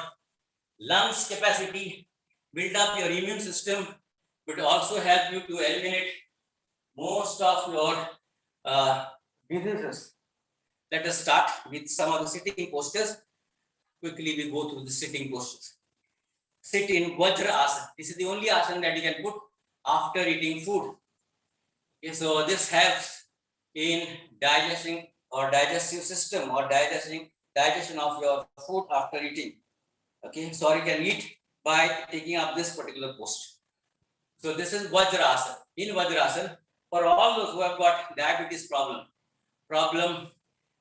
lungs capacity, build up your immune system, but also help you to eliminate most of your diseases. Let us start with some of the sitting postures. Quickly we go through the sitting postures. Sit in Vajra asana. This is the only asana that you can put after eating food. Okay, so this helps in digesting or digestive system or digestion of your food after eating. Okay, so you can eat by taking up this particular post. So this is Vajrasana. In Vajrasana, for all those who have got diabetes problem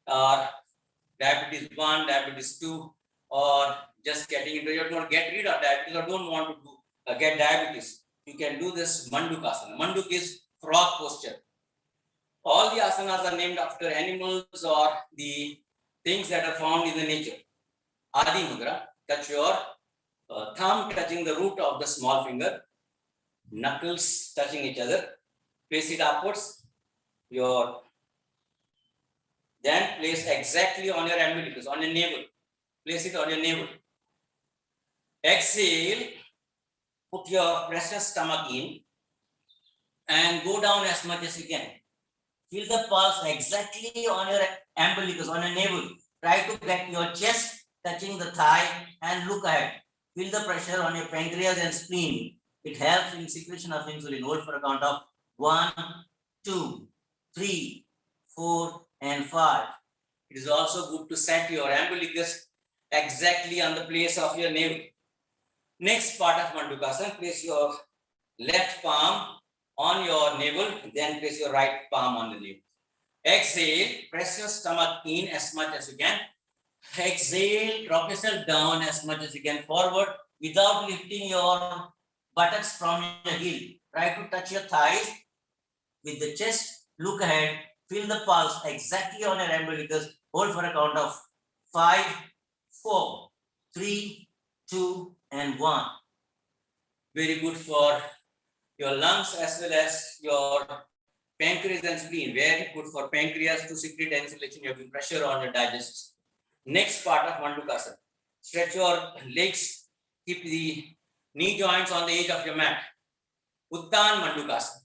or diabetes 1, diabetes 2, or just getting into, you don't get rid of diabetes or don't want to do, get diabetes, you can do this Mandukasana. Manduk is frog posture. All the asanas are named after animals or the things that are found in the nature. Adi Mudra, touch your thumb touching the root of the small finger, knuckles touching each other, place it upwards, then place exactly on your umbilicus, on your navel. Place it on your navel. Exhale, press your stomach in and go down as much as you can. Feel the pulse exactly on your umbilicus, on your navel. Try to get your chest touching the thigh and look ahead. Feel the pressure on your pancreas and spleen. It helps in secretion of insulin. Hold for a count of 1, 2, 3, 4, and 5. It is also good to set your umbilicus exactly on the place of your navel. Next part of Mandukasana, place your left palm on your navel, then place your right palm on the navel. Exhale, press your stomach in as much as you can. Exhale, drop yourself down as much as you can forward without lifting your buttocks from your heel. Try to touch your thighs with the chest. Look ahead. Feel the pulse exactly on your umbilicus. Hold for a count of 5, 4, 3, 2, and 1. Very good for your lungs as well as your pancreas and spleen. Very good for pancreas to secrete insulin. You have pressure on your digestion. Next part of Mandukasana. Stretch your legs. Keep the knee joints on the edge of your mat. Uttan Mandukasana.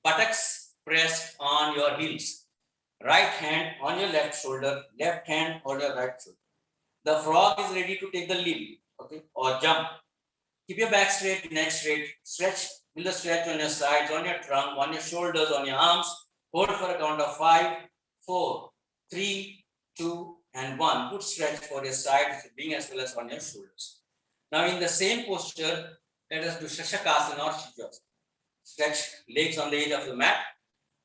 Buttocks pressed on your heels. right hand on your left shoulder, left hand on your right shoulder. The frog is ready to take the leap, okay, or jump. Keep your back straight, neck straight, stretch, feel the stretch on your sides, on your trunk, on your shoulders, on your arms. Hold for a count of 5, 4, 3, 2, and 1. Good stretch for your sides, being as well as on your shoulders. Now in the same posture, let us do Shashakasana or Shikyasana. Stretch legs on the edge of the mat.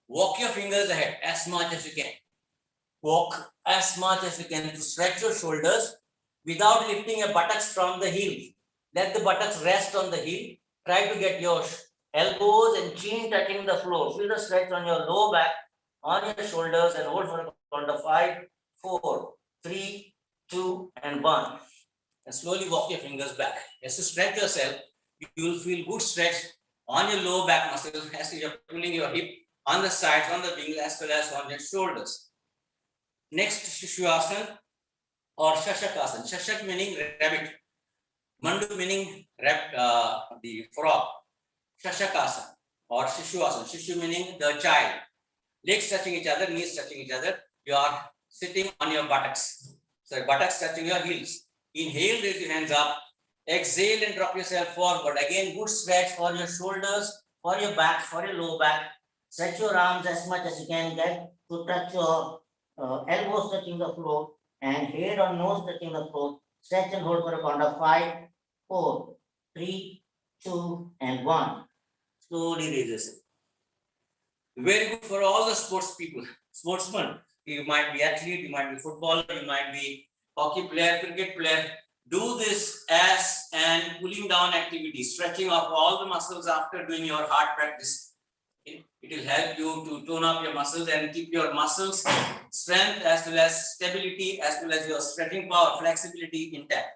Walk your fingers ahead as much as you can. Walk as much as you can to stretch your shoulders without lifting your buttocks from the heel. Let the buttocks rest on the heel. Try to get your elbows and chin touching the floor. Feel the stretch on your low back, on your shoulders, and hold for a count of 5, 4, 3, 2, and 1. And slowly walk your fingers back. As you stretch yourself, you will feel good stretch on your low back muscles as you are pulling your hip on the sides, on the wings, as well as on your shoulders. Next, Shishuyasana or Shashakasana. Shashak meaning rabbit. Mandu meaning the frog. Shashakasana or Shishuyasana. Shishu meaning the child. Legs touching each other, knees touching each other. You are sitting on your buttocks. So buttocks touching your heels. Inhale, raise your hands up. Exhale and drop yourself forward. Again, good stretch for your shoulders, for your back, for your low back. Stretch your arms as much as you can get to touch your elbows touching the floor and head or nose touching the floor. Stretch and hold for a count of 5, 4, 3, 2, and 1. Slowly raises it. Very good for all the sports people, sportsmen. You might be athlete, you might be footballer, you might be hockey player, cricket player. Do this as an cooling down activity, stretching of all the muscles after doing your hard practice. It will help you to tone up your muscles and keep your muscles strength as well as stability as well as your stretching power, flexibility intact.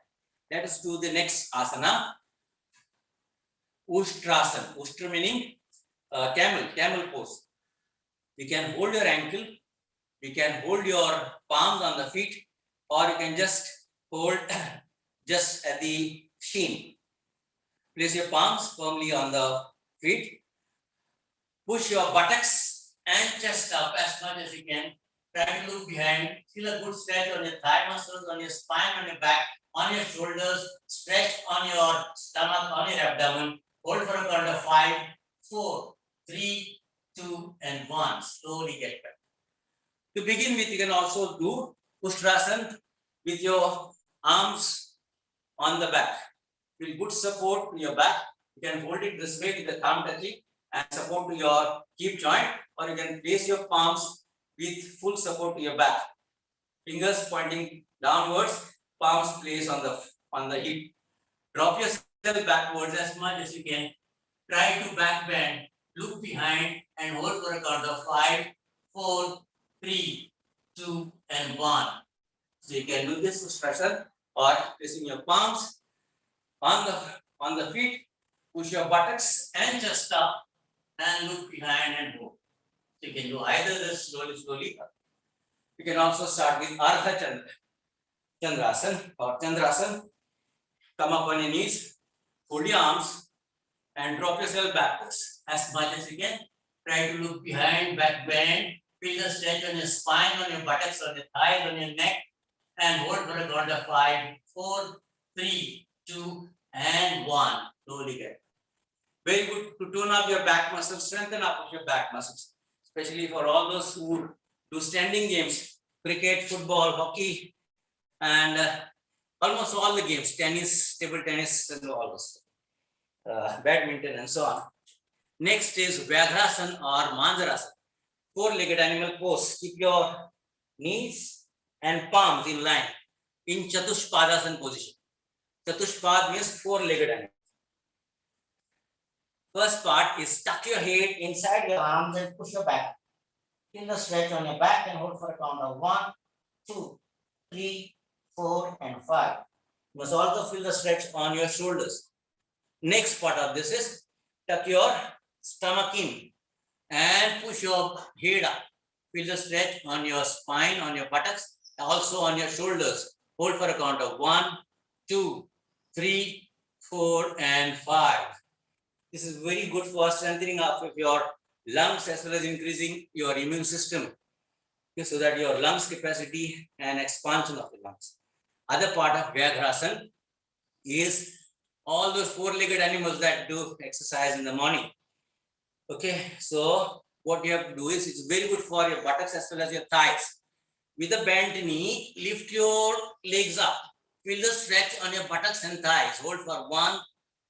Let us do the next asana. Ustrasana. Ustra meaning camel pose. You can hold your ankle, you can hold your palms on the feet, or you can just hold just at the shin. Place your palms firmly on the feet. Push your buttocks and chest up as much as you can. Try to look behind. Feel a good stretch on your thigh muscles, on your spine, on your back, on your shoulders. Stretch on your stomach, on your abdomen. Hold for a count of 5, 4, 3, 2, and 1. Slowly get back. To begin with, you can also do Ustrasana with your arms on the back. Feel good support to your back. You can hold it this way with the thumb touching and support to your hip joint, or you can place your palms with full support to your back. Fingers pointing downwards, palms placed on the hip. Drop yourself backwards as much as you can. Try to back bend, look behind, and hold for a count of 5, 4, 3, 2, and 1. So you can do this Ustrasana or placing your palms on the feet, push your buttocks and chest up and look behind and hold. So you can do either this slowly. You can also start with Ardha Chandrasana or Chandrasana. Come up on your knees, hold your arms and drop yourself backwards as much as you can. Try to look behind, back bend, feel the stretch on your spine, on your buttocks, on your thighs, on your neck, and hold for a count of 5, 4, 3, 2, and 1. Slowly get. Very good to tone up your back muscles, strengthen up your back muscles, especially for all those who do standing games, cricket, football, hockey, and almost all the games, tennis, table tennis, and all those, badminton, and so on. Next is Vyagrasana or Manjarasana, four-legged animal pose. Keep your knees and palms in line in Chatushpadasana position. Chatushpad means four-legged animal. First part is tuck your head inside your arms and push your back. Feel the stretch on your back and hold for a count of 1, 2, 3, 4, and 5. You must also feel the stretch on your shoulders. Next part of this is tuck your stomach in and push your head up. Feel the stretch on your spine, on your buttocks, also on your shoulders. Hold for a count of 1, 2, 3, 4, and 5. This is very good for strengthening up of your lungs as well as increasing your immune system. okay, so that your lungs capacity and expansion of the lungs. Other part of Vyagrasana is all those four-legged animals that do exercise in the morning. Okay, so what you have to do is, it's very good for your buttocks as well as your thighs. With a bent knee, lift your legs up. Feel the stretch on your buttocks and thighs. Hold for 1,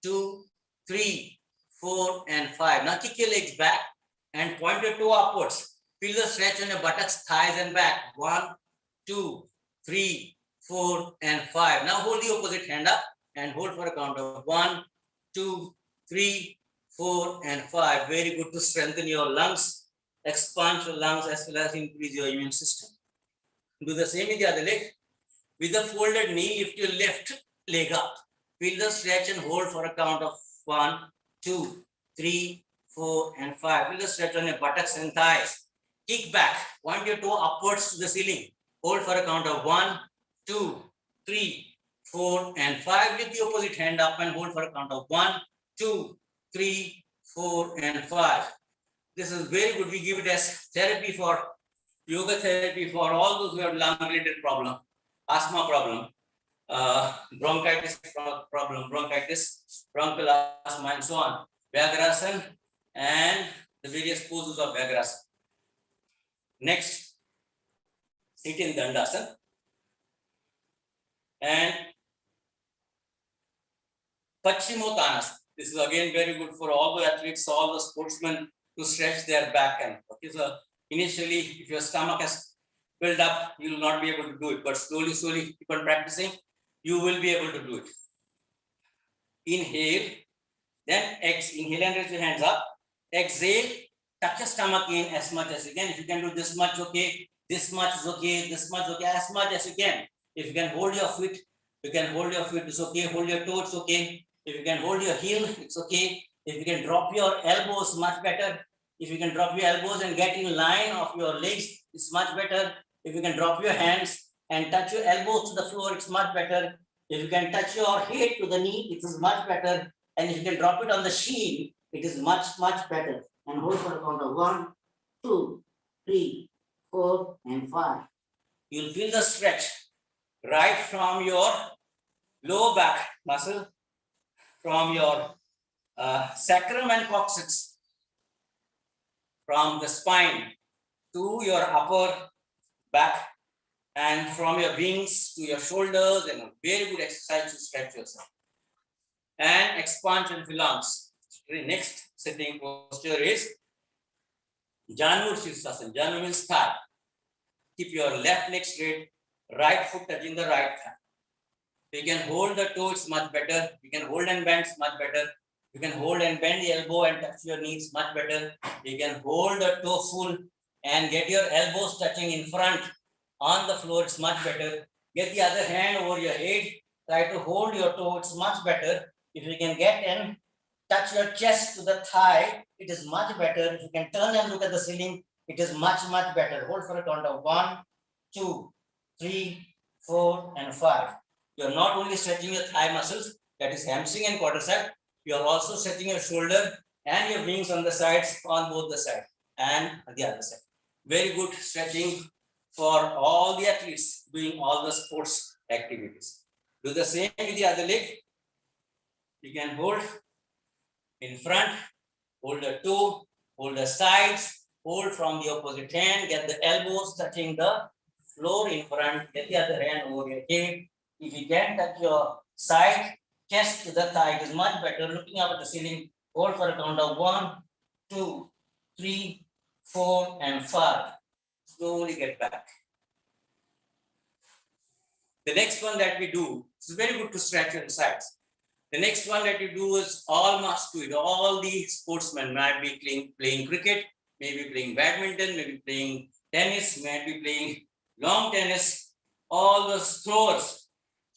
2, 3, 4, and 5. Now kick your legs back and point your toe upwards. Feel the stretch on your buttocks, thighs, and back. 1, 2, 3, 4, and 5. Now hold the opposite hand up and hold for a count of 1, 2, 3, 4, and 5. Very good to strengthen your lungs, expand your lungs, as well as increase your immune system. Do the same with the other leg. With the folded knee, lift your left leg up. Feel the stretch and hold for a count of 1, 2, 3, 4, and 5. Feel the stretch on your buttocks and thighs. Kick back. Point your toe upwards to the ceiling. Hold for a count of 1, 2, 3, 4, and 5. Lift the opposite hand up and hold for a count of 1, 2, 3, 4, and 5. This is very good. We give it as therapy for yoga therapy for all those who have lung-related problem, asthma problem, bronchitis problem, bronchial asthma, and so on. Vyagrasana and the various poses of Vyagrasana. Next, sit in Dandasana. And Paschimottanasana. This is again very good for all the athletes, all the sportsmen to stretch their back end. Okay, so initially, if your stomach has filled up, you will not be able to do it. But slowly, keep on practicing, you will be able to do it. Inhale, then exhale. Inhale and raise your hands up. Exhale, tuck your stomach in as much as you can. If you can do this much, okay. This much is okay. This much, okay. As much as you can. If you can hold your feet, you can hold your feet. It's okay. Hold your toes, okay. If you can hold your heel, it's okay. If you can drop your elbows, much better. If you can drop your elbows and get in line of your legs, it's much better. If you can drop your hands and touch your elbows to the floor, it's much better. If you can touch your head to the knee, it is much better. And if you can drop it on the shin, it is much, much better. And hold for a count of 1, 2, 3, 4, and 5. You'll feel the stretch right from your lower back muscle, from your sacrum and coccyx, from the spine to your upper back, and from your wings to your shoulders, and a very good exercise to stretch yourself. And expansion of lungs. The next sitting posture is Janu Sirsasana. Janu means thigh. Keep your left leg straight, right foot touching the right thigh. You can hold the toes much better. You can hold and bend much better. You can hold and bend the elbow and touch your knees much better. You can hold the toe full and get your elbows touching in front on the floor. It's much better. Get the other hand over your head. Try to hold your toe. It's much better. If you can get and touch your chest to the thigh, it is much better. If you can turn and look at the ceiling, it is much, much better. Hold for a count of 1, 2, 3, 4, and 5. You are not only stretching your thigh muscles, that is hamstring and quadricep, you are also stretching your shoulder and your wings on the sides, on both the sides and the other side. Very good stretching for all the athletes doing all the sports activities. Do the same with the other leg. You can hold in front, hold the toe, hold the sides, hold from the opposite hand, get the elbows touching the floor in front, get the other hand over your head. If you can touch your side, chest to the thigh, it is much better. Looking up at the ceiling, hold for a count of 1, 2, 3, 4, and 5. Slowly get back. The next one that we do, it's very good to stretch your sides. The next one that you do is all must do it. All the sportsmen might be playing cricket, maybe playing badminton, maybe playing tennis, might be playing long tennis. All the throwers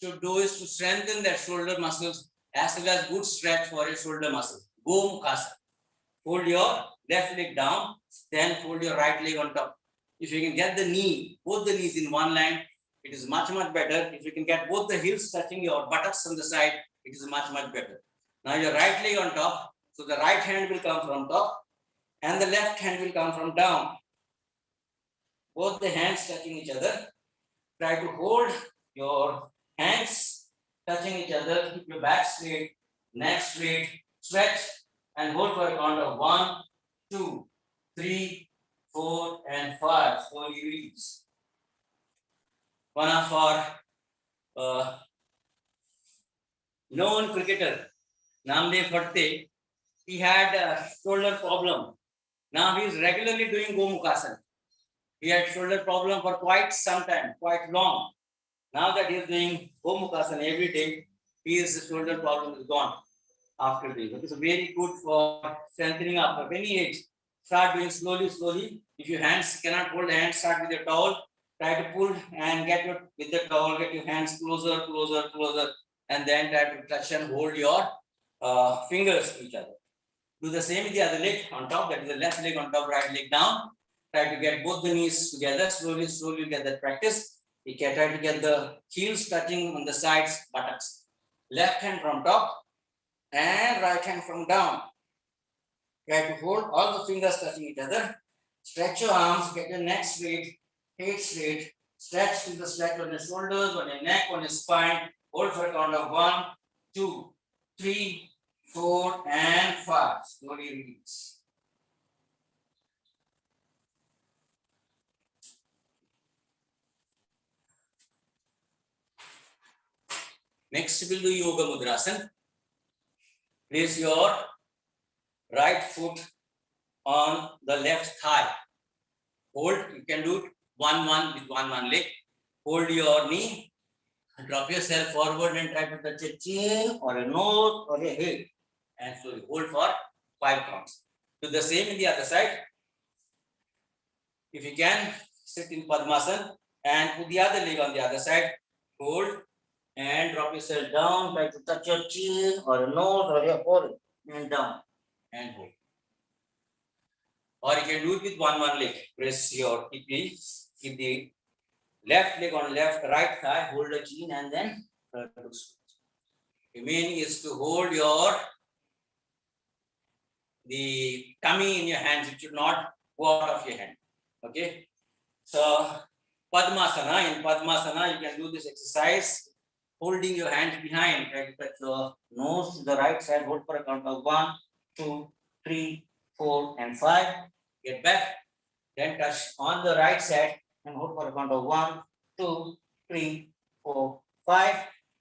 should do is to strengthen their shoulder muscles as well as good stretch for your shoulder muscles. Go Mukhasana. Hold your left leg down, then hold your right leg on top. If you can get the knee, both the knees in one line, it is much, much better. If you can get both the heels touching your buttocks on the side, it is much, much better. Now your right leg on top, so the right hand will come from top and the left hand will come from down. both the hands touching each other. Try to hold your hands touching each other. Keep your back straight, neck straight, stretch and hold for a count of 1, 2, 3, 4, and 5. Slowly release. One of our known cricketer, Namdeva, he had a shoulder problem. Now he is regularly doing Gomukhasan. He had shoulder problem for quite some time, quite long. Now that he is doing Gomukhasan every day, his shoulder problem is gone after doing. It is very good for strengthening up of any age. Start doing slowly, slowly. If your hands cannot hold the hands, start with your towel. Try to pull and get your with the towel, get your hands closer, closer, closer, and then try to touch and hold your fingers to each other. Do the same with the other leg on top, that is the left leg on top, right leg down. Try to get both the knees together, slowly, slowly get that practice. You can try to get the heels touching on the sides, buttocks. Left hand from top and right hand from down. Try to hold all the fingers touching each other. Stretch your arms, get your neck straight, head straight. Stretch to the stretch on your shoulders, on your neck, on your spine. Hold for a count of 1, 2, 3, 4, and 5. Slowly release. Next, we'll do Yoga Mudrasan. Place your right foot on the left thigh. Hold, you can do it 1-1 with 1-1 leg. Hold your knee, drop yourself forward and try to touch a chin or a nose or a head. And slowly hold for 5 counts. Do the same in the other side. If you can, sit in Padmasana and put the other leg on the other side. Hold and drop yourself down. Try to touch your chin or a nose or your forehead and down and hold. Or you can do it with 1-1 leg. Press your keep the left leg on right thigh, hold the chin and then remaining is to hold the tummy in your hands. It should not go out of your hand. Okay. So Padmasana, in Padmasana, you can do this exercise holding your hands behind. Try to touch your nose to the right side. Hold for a count of 1, 2, 3, 4, and 5. Get back. Then touch on the right side and hold for a count of 1, 2, 3, 4, 5.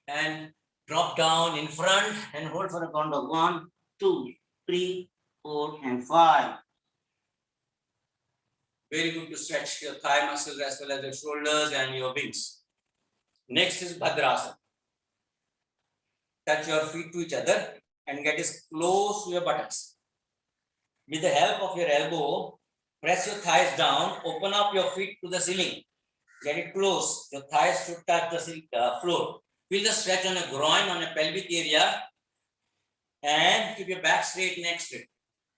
And drop down in front and hold for a count of 1, 2, 3, 4, and 5. Very good to stretch your thigh muscles as well as your shoulders and your wings. Next is Bhadrasana. Touch your feet to each other and get as close to your buttocks. With the help of your elbow, press your thighs down, open up your feet to the ceiling. Get it close. Your thighs should touch the floor. Feel the stretch on your groin, on your pelvic area, and keep your back straight, neck straight.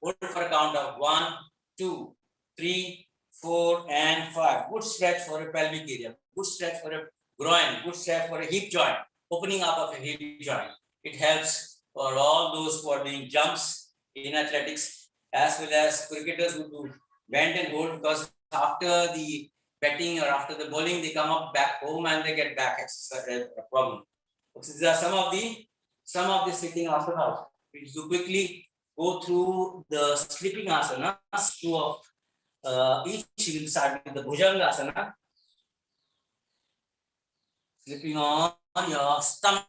Hold for a count of 1, 2, 3, 4, and 5. Good stretch for your pelvic area. Good stretch for your groin. Good stretch for your hip joint. Opening up of your hip joint. It helps for all those who are doing jumps in athletics, as well as cricketers who do bend and hold, because after the batting or after the bowling, they come up back home and they get back exercise problem. So these are some of the sitting asanas. We will quickly go through the sleeping asanas. Two of each. We'll start with the Bhujanga asana. Sleeping on your stomach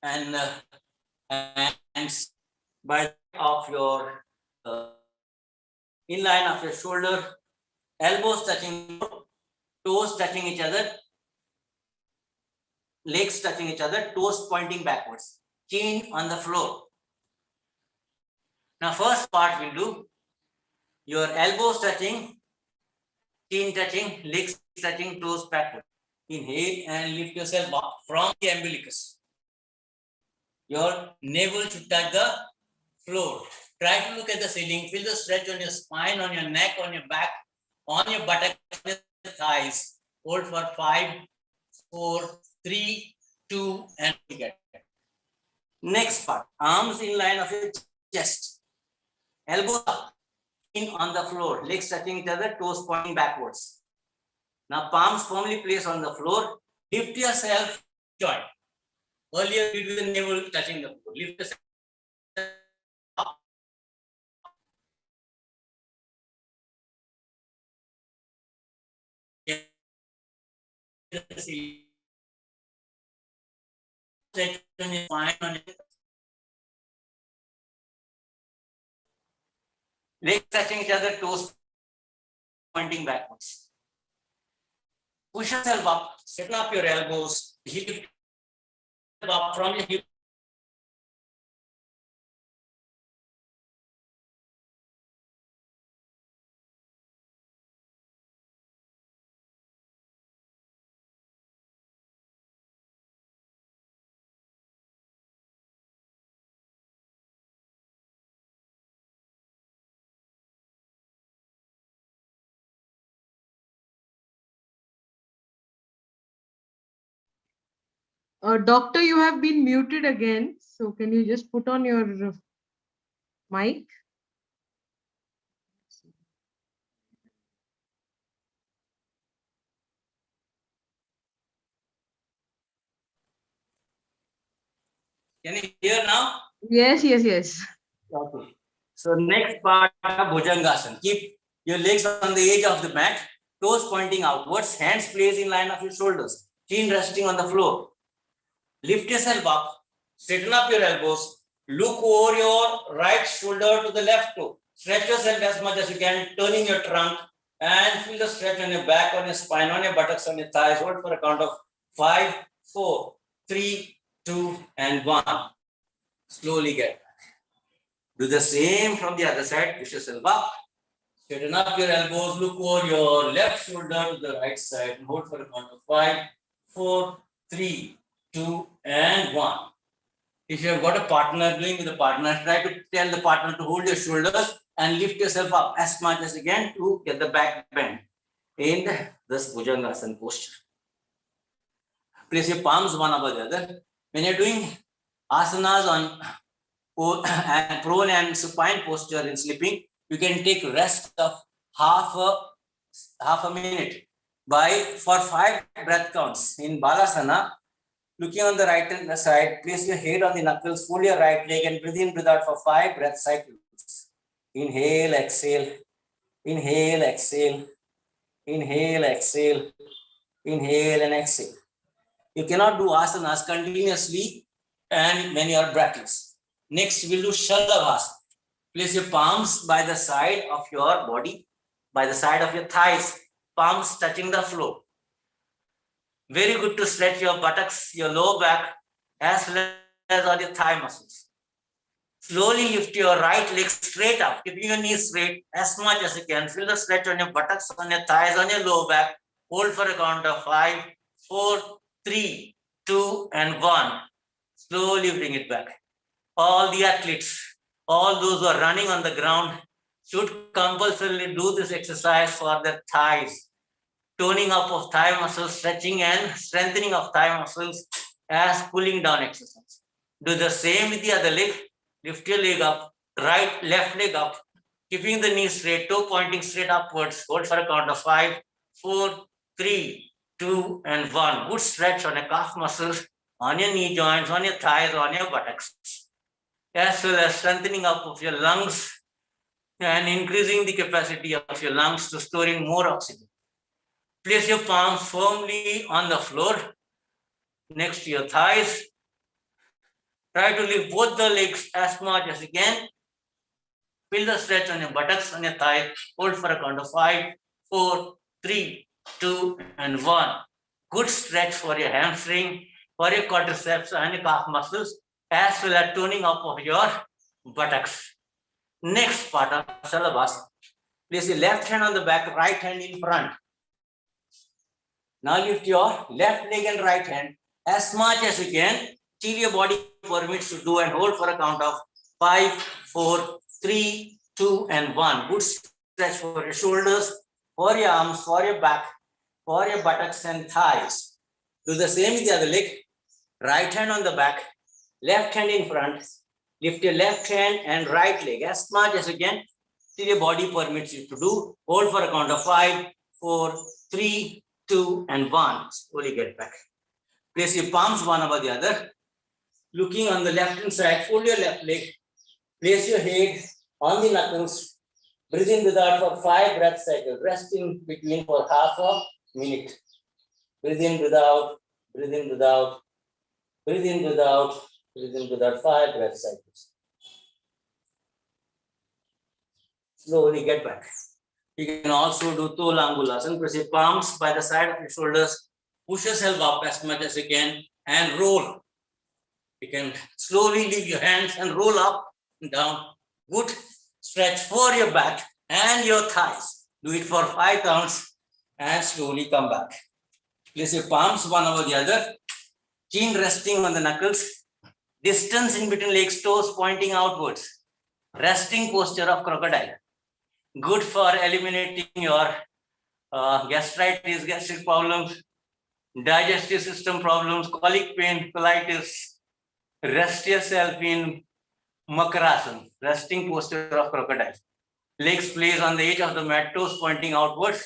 and by of your inline of your shoulder, elbows touching, toes touching each other, legs touching each other, toes pointing backwards, chin on the floor. Now, first part we'll do your elbows touching, chin touching, legs touching, toes backward. Inhale and lift yourself up from the umbilicus. Your navel should touch the floor. Try to look at the ceiling. Feel the stretch on your spine, on your neck, on your back, on your buttocks, on your thighs. Hold for 5, 4, 3, 2, and get. Next part, arms in line of your chest. Elbows up, in on the floor, legs touching each other, toes pointing backwards. Now palms firmly placed on the floor. Lift yourself joint. Earlier we do the navel touching the floor. Lift yourself up. Legs touching each other, toes pointing backwards. Push yourself up, straighten up your elbows, lift up from your hip. Doctor, you have been muted again. So can you just put on your mic? Can you hear now? Yes, yes, yes. Okay. So next part of Bhujangasana. Keep your legs on the edge of the mat, toes pointing outwards, hands placed in line of your shoulders, chin resting on the floor. Lift yourself up, straighten up your elbows, look over your right shoulder to the left toe. Stretch yourself as much as you can, turning your trunk, and feel the stretch on your back, on your spine, on your buttocks, on your thighs. Hold for a count of 5, 4, 3, 2, and 1. Slowly get back. Do the same from the other side. Push yourself up. Straighten up your elbows. Look over your left shoulder to the right side. And hold for a count of 5, 4, 3, 2, and 1. If you have got a partner doing with a partner, try to tell the partner to hold your shoulders and lift yourself up as much as you can to get the back bend in this Bhujangasana posture. Place your palms one above the other. When you're doing asanas on and prone and supine posture in sleeping, you can take rest of half a minute for 5 breath counts. In Balasana, looking on the right hand side, place your head on the knuckles, fold your right leg and breathe in, breathe out for 5 breath cycles. Inhale, exhale, inhale, exhale, inhale, exhale, inhale and exhale. You cannot do asanas continuously and when you are breathless. Next, we'll do Shalabhasana. Place your palms by the side of your body, by the side of your thighs, palms touching the floor. Very good to stretch your buttocks, your lower back, as well as all your thigh muscles. Slowly lift your right leg straight up, keeping your knees straight as much as you can. Feel the stretch on your buttocks, on your thighs, on your lower back. Hold for a count of 5, 4, 3, 2, and 1. Slowly bring it back. All the athletes, all those who are running on the ground should compulsorily do this exercise for their thighs. Toning up of thigh muscles, stretching and strengthening of thigh muscles as pulling down exercise. Do the same with the other leg. Lift your leg up, left leg up, keeping the knee straight, toe pointing straight upwards. Hold for a count of 5, 4, 3, 2, and 1. Good stretch on your calf muscles, on your knee joints, on your thighs, on your buttocks. As well as strengthening up of your lungs and increasing the capacity of your lungs to storing more oxygen. Place your palms firmly on the floor next to your thighs. Try to lift both the legs as much as you can. Feel the stretch on your buttocks, on your thighs. Hold for a count of 5, 4, 3, 2, and 1. Good stretch for your hamstring, for your quadriceps and your calf muscles, as well as toning up of your buttocks. Next part of Shalabhasana. Place your left hand on the back, right hand in front. Now lift your left leg and right hand as much as you can till your body permits to do, and hold for a count of 5, 4, 3, 2, and 1. Good stretch for your shoulders, for your arms, for your back, for your buttocks and thighs. Do the same with the other leg. Right hand on the back, left hand in front. Lift your left hand and right leg as much as you can till your body permits you to do. Hold for a count of 5, 4, 3, 2, and 1. Slowly get back. Place your palms one above the other. Looking on the left hand side, fold your left leg. Place your head on the knuckles. Breathe in, breathe out for 5 breath cycles. Rest in between for half a minute. Breathe in, breathe out. Breathe in, breathe out. Breathe in, breathe out. Breathe in, breathe out. 5 breath cycles. Slowly get back. You can also do Tolangulasana. Press your palms by the side of your shoulders. Push yourself up as much as you can and roll. You can slowly leave your hands and roll up and down. Good stretch for your back and your thighs. Do it for 5 counts and slowly come back. Place your palms one over the other. Chin resting on the knuckles. Distance in between legs, toes pointing outwards. Resting posture of crocodile. Good for eliminating your gastritis, gastric problems, digestive system problems, colic pain, colitis. Rest yourself in Makarasana, resting posture of crocodile. Legs placed on the edge of the mat, toes pointing outwards.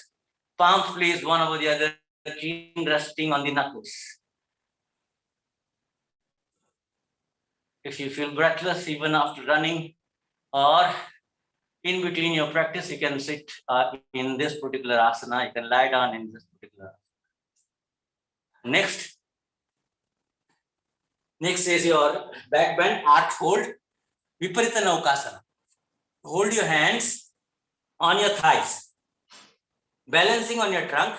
Palms placed one over the other, chin resting on the knuckles. If you feel breathless even after running or in between your practice, you can sit in this particular asana. You can lie down in this particular asana. Next is your back bend, arch hold, Viparita Naukasana. Hold your hands on your thighs, balancing on your trunk.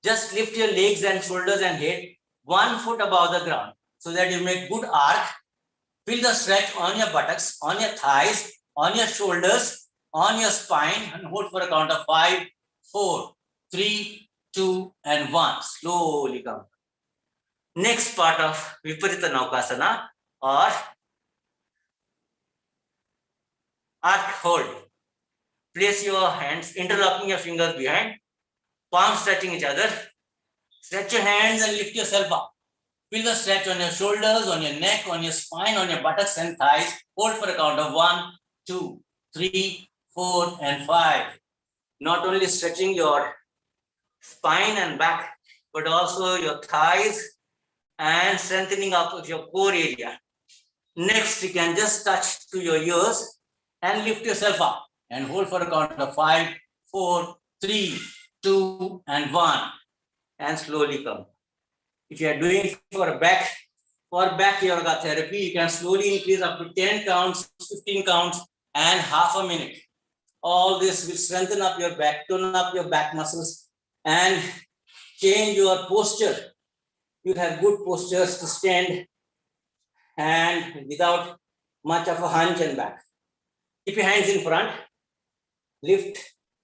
Just lift your legs and shoulders and head 1 foot above the ground so that you make good arc. Feel the stretch on your buttocks, on your thighs, on your shoulders, on your spine, and hold for a count of 5, 4, 3, 2, and 1. Slowly come. Next part of Viparita Naukasana or arc hold. Place your hands, interlocking your fingers behind, palms touching each other. Stretch your hands and lift yourself up. Feel the stretch on your shoulders, on your neck, on your spine, on your buttocks and thighs. Hold for a count of 1, 2, 3, 4, and 5. Not only stretching your spine and back, but also your thighs and strengthening up of your core area. Next, you can just touch to your ears and lift yourself up and hold for a count of 5, 4, 3, 2, and 1. And slowly come. If you are doing it for back yoga therapy, you can slowly increase up to 10 counts, 15 counts, and half a minute. All this will strengthen up your back, tone up your back muscles, and change your posture. You have good postures to stand and without much of a hunch and back. Keep your hands in front. Lift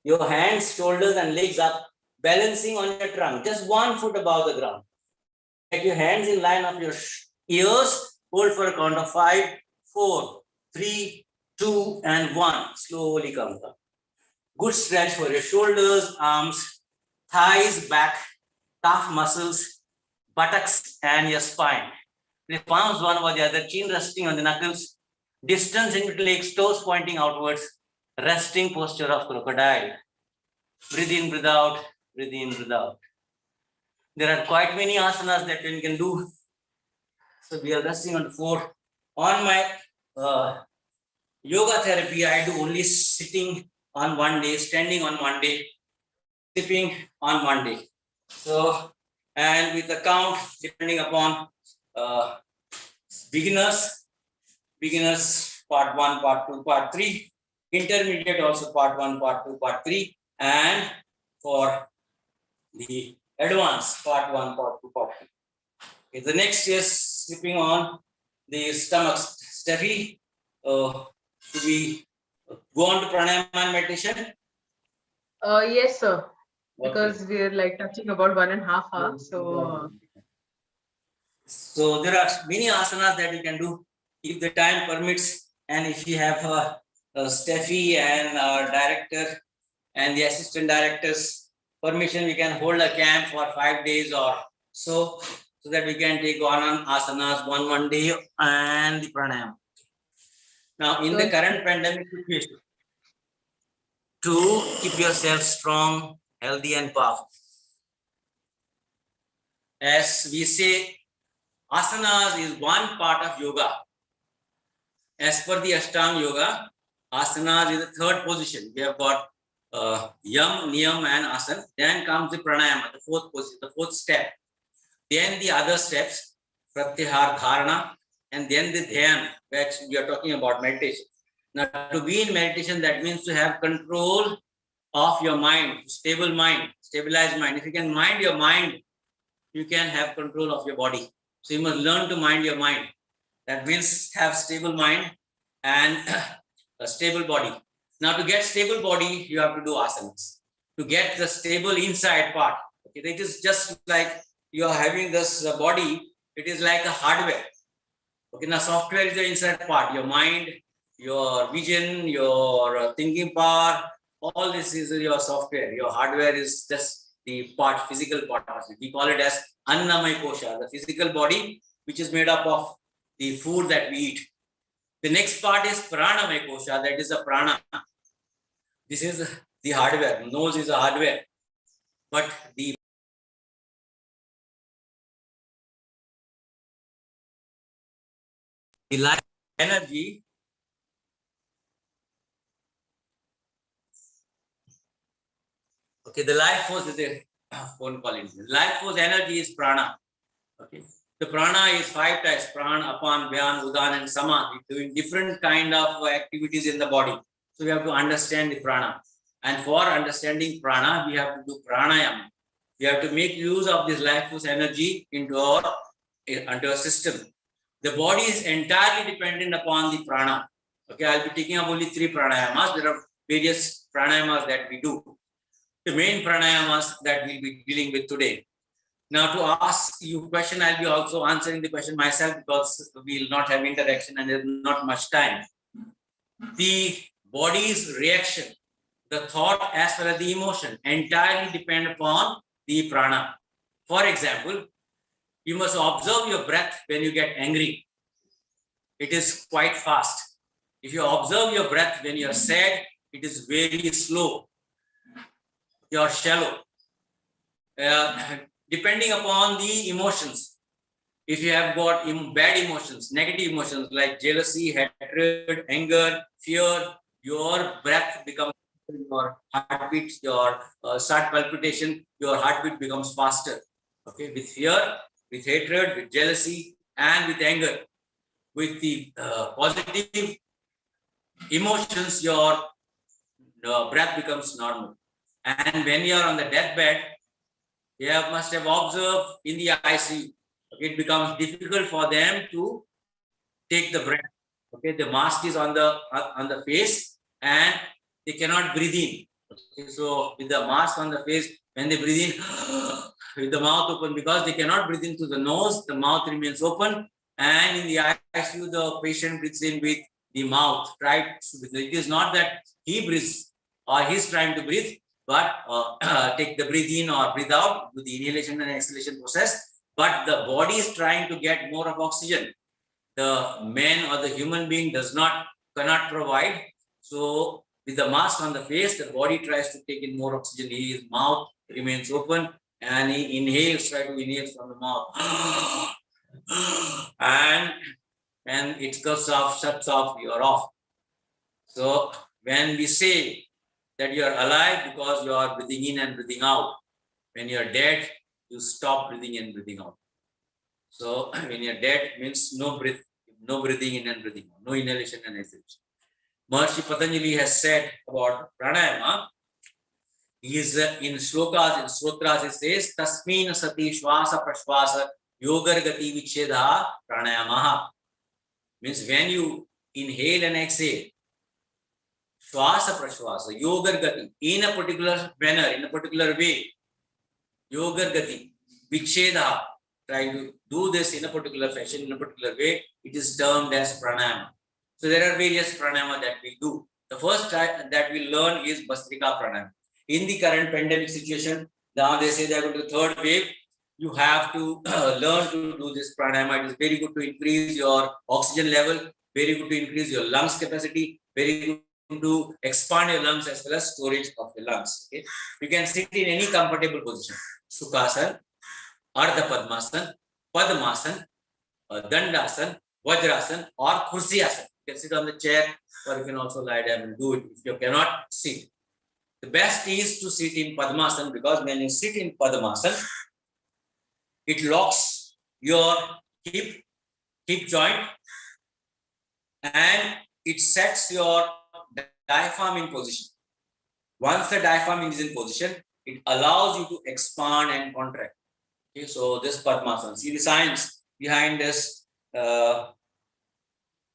your hands, shoulders, and legs up, balancing on your trunk, just 1 foot above the ground. Get your hands in line of your ears. Hold for a count of 5, 4, 3, 2, and 1. Slowly come down. Good stretch for your shoulders, arms, thighs, back, calf muscles, buttocks, and your spine. With palms one over the other, chin resting on the knuckles, distance in between legs, toes pointing outwards, resting posture of crocodile. Breathe in, breathe out, breathe in, breathe out. There are quite many asanas that you can do. So we are resting on the floor. On my yoga therapy, I do only sitting on one day, standing on one day, sleeping on one day. So, and with the count, depending upon beginners part 1, part 2, part 3, intermediate also part 1, part 2, part 3, and for the advanced part 1, part 2, part 3. Okay, the next is slipping on the stomach. Steffi, to be go on to pranayama meditation. Yes, sir. Because we're like touching about 1.5 hours. So there are many asanas that you can do if the time permits, and if you have Steffi and our director and the assistant directors permission, we can hold a camp for 5 days or so that we can take on asanas one day and the pranayama. Now, in the current pandemic situation, to keep yourself strong, healthy, and powerful, as we say, asanas is one part of yoga. As per the Ashtanga Yoga, asanas is the third position. We have got yam, niyam, and asana. Then comes the pranayama, the fourth position, the fourth step. Then the other steps, pratyahar, dharana, and then the dhyan, which we are talking about meditation. Now, to be in meditation, that means to have control of your mind, stable mind, stabilized mind. If you can mind your mind, you can have control of your body. So you must learn to mind your mind. That means have stable mind and a stable body. Now, to get stable body, you have to do asanas. To get the stable inside part, okay, it is just like you are having this body, it is like a hardware. Okay, now software is the inside part, your mind, your vision, your thinking power, all this is your software. Your hardware is just the part, physical part. We call it as annamaya kosha, the physical body, which is made up of the food that we eat. The next part is pranamaya kosha, that is the prana. This is the hardware. Nose is a hardware, but the life energy. Okay, the life force is a phone calling. Life force energy is prana. Okay, the prana is 5 types: prana, apan, vyan, udan, and sama. We're doing different kind of activities in the body. So we have to understand the prana. And for understanding prana, we have to do pranayama. We have to make use of this life force energy into our system. The body is entirely dependent upon the prana. Okay, I'll be taking up only 3 pranayamas. There are various pranayamas that we do. The main pranayamas that we'll be dealing with today. Now, to ask you a question, I'll be also answering the question myself because we'll not have interaction and there's not much time. The body's reaction, the thought as well as the emotion entirely depend upon the prana. For example, you must observe your breath when you get angry. It is quite fast. If you observe your breath when you are sad, it is very slow. You are shallow. Depending upon the emotions. If you have got bad emotions, negative emotions like jealousy, hatred, anger, fear, your breath becomes, your heartbeat, your start palpitation, your heartbeat becomes faster. Okay, with fear, with hatred, with jealousy, and with anger. With the positive emotions, your breath becomes normal. And when you are on the deathbed, you must have observed in the ICU, it becomes difficult for them to take the breath. Okay, the mask is on the face and they cannot breathe in. Okay, so with the mask on the face, when they breathe in with the mouth open, because they cannot breathe in through the nose, the mouth remains open, and in the ICU, the patient breathes in with the mouth. Right? It is not that he breathes or he's trying to breathe, but take the breathe in or breathe out with the inhalation and exhalation process. But the body is trying to get more of oxygen. The man or the human being cannot provide. So with the mask on the face, the body tries to take in more oxygen. His mouth remains open and he inhales, try to inhale from the mouth. and it goes off, shuts off, you're off. So when we say that you are alive because you are breathing in and breathing out, when you are dead, you stop breathing in and breathing out. So when you're dead, means no breathing in and breathing out, no inhalation and exhalation. Maharishi Patanjali has said about pranayama. He is in shlokas, in sutras, he says, Tasmin sati shwasa prashwasa yogar gati vichedha pranayama. Means when you inhale and exhale, shwasa prashwasa, yogar gati, in a particular manner, in a particular way, yogar gati, vichedha, try to do this in a particular fashion, in a particular way, it is termed as pranayama. So there are various pranayama that we do. The first type that we learn is Bhastrika pranayama. In the current pandemic situation, now they say they are going to the third wave, you have to learn to do this pranayama. It is very good to increase your oxygen level, very good to increase your lungs capacity, very good to expand your lungs as well as storage of the lungs. Okay, you can sit in any comfortable position. Sukhasana. Ardha Padmasan, Padmasan, Dandasan, Vajrasan, or Kursiyasan. You can sit on the chair, or you can also lie down and do it if you cannot sit. The best is to sit in Padmasan, because when you sit in Padmasan, it locks your hip joint, and it sets your diaphragm in position. Once the diaphragm is in position, it allows you to expand and contract. Okay, so this Padmasana, see the science behind this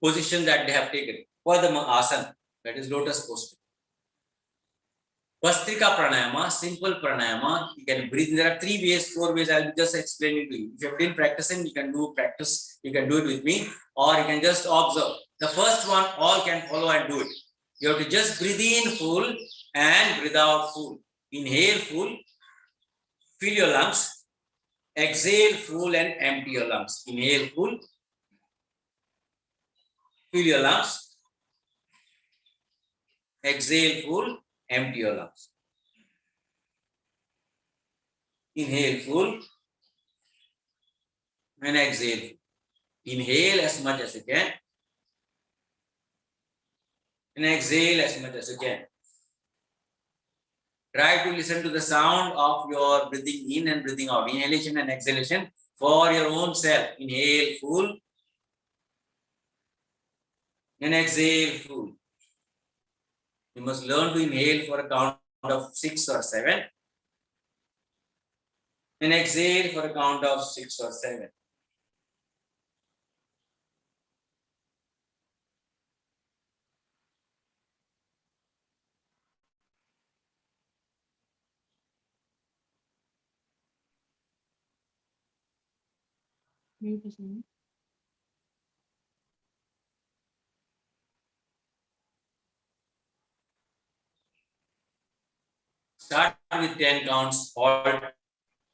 position that they have taken. Padmasana, that is lotus posture. Vastrika Pranayama, simple Pranayama, you can breathe. There are 3 ways, 4 ways. I'll just explain it to you. If you have been practicing, you can do practice. You can do it with me, or you can just observe. The first one, all can follow and do it. You have to just breathe in full and breathe out full. Inhale full, fill your lungs. Exhale full and empty your lungs. Inhale full, fill your lungs. Exhale full, empty your lungs. Inhale full and exhale. Inhale as much as you can and exhale as much as you can. Try to listen to the sound of your breathing in and breathing out, inhalation and exhalation for your own self. Inhale full and exhale full. You must learn to inhale for a count of 6 or 7 and exhale for a count of 6 or 7. Start with 10 counts, halt,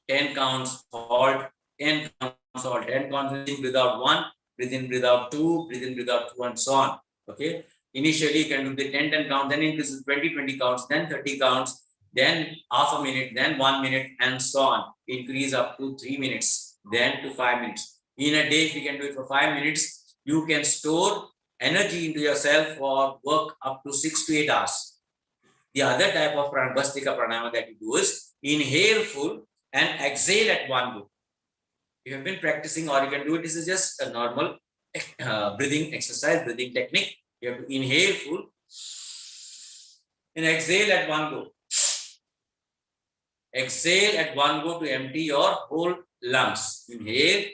10 counts, halt, 10 counts, halt, 10 counts, breathe in, breathe out 1, breathe in, breathe out 2, breathe in, breathe out 2, and so on. Okay. Initially, you can do the 10 counts, then increase to 20 counts, then 30 counts, then half a minute, then 1 minute, and so on. Increase up to 3 minutes, then to 5 minutes. In a day, if you can do it for 5 minutes, you can store energy into yourself for work up to 6 to 8 hours. The other type of Bhastika Pranayama that you do is inhale full and exhale at one go. You have been practicing, or you can do it. This is just a normal breathing exercise, breathing technique. You have to inhale full and exhale at one go. Exhale at one go to empty your whole lungs. Inhale.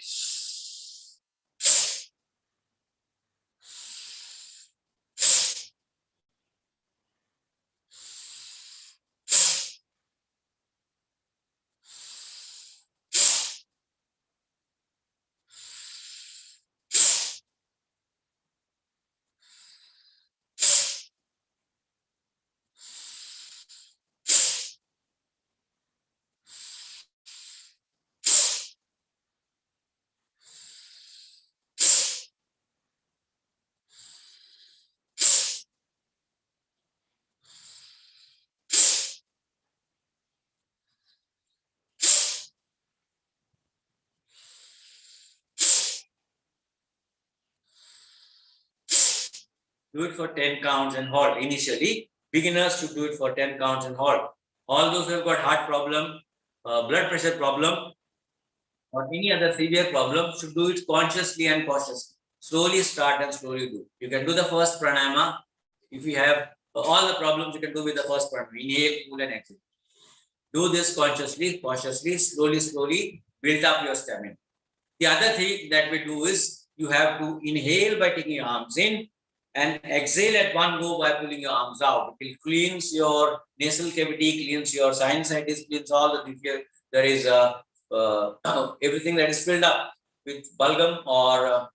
Do it for 10 counts and halt. Initially, beginners should do it for 10 counts and halt. All those who have got heart problem, blood pressure problem, or any other severe problem should do it consciously and cautiously. Slowly start and slowly do. You can do the first pranayama. If you have all the problems, you can do with the first pranayama. Inhale, full and exhale. Do this consciously, cautiously, slowly, build up your stamina. The other thing that we do is you have to inhale by taking your arms in and exhale at one go by pulling your arms out. It will cleanse your nasal cavity, cleanse your sinusitis, cleanse all the, there is everything that is filled up with bulgum or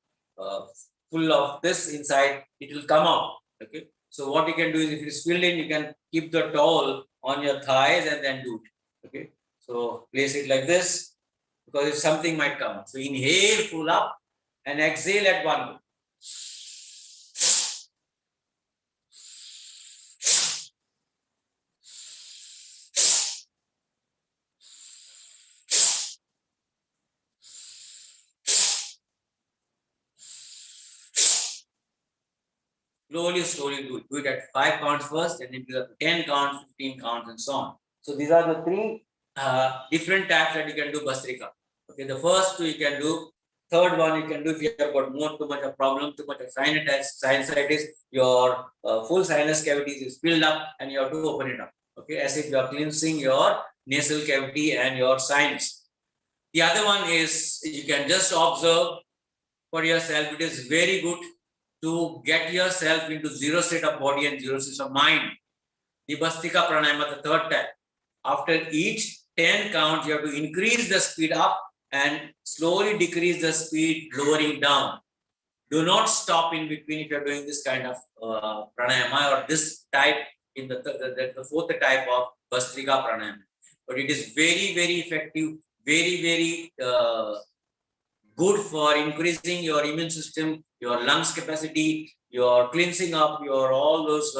full of this inside, it will come out. Okay. So what you can do is, if it is filled in, you can keep the towel on your thighs and then do it. Okay. So place it like this, because if something might come. So inhale full up and exhale at one go. slowly do it at 5 counts first, and then do it 10 counts, 15 counts, and so on. So these are the three different types that you can do Bhastrika. Okay, the first two you can do. Third one you can do if you have got too much of problem, too much of sinusitis, your full sinus cavities is filled up and you have to open it up. Okay, as if you are cleansing your nasal cavity and your sinus. The other one is you can just observe for yourself. It is very good to get yourself into zero state of body and zero state of mind. The Bhastrika Pranayama, the third type. After each 10 counts, you have to increase the speed up and slowly decrease the speed, lowering down. Do not stop in between if you're doing this kind of pranayama or this type in the fourth type of Bhastrika Pranayama. But it is very, very effective, very good for increasing your immune system, your lungs capacity, your cleansing up, your all those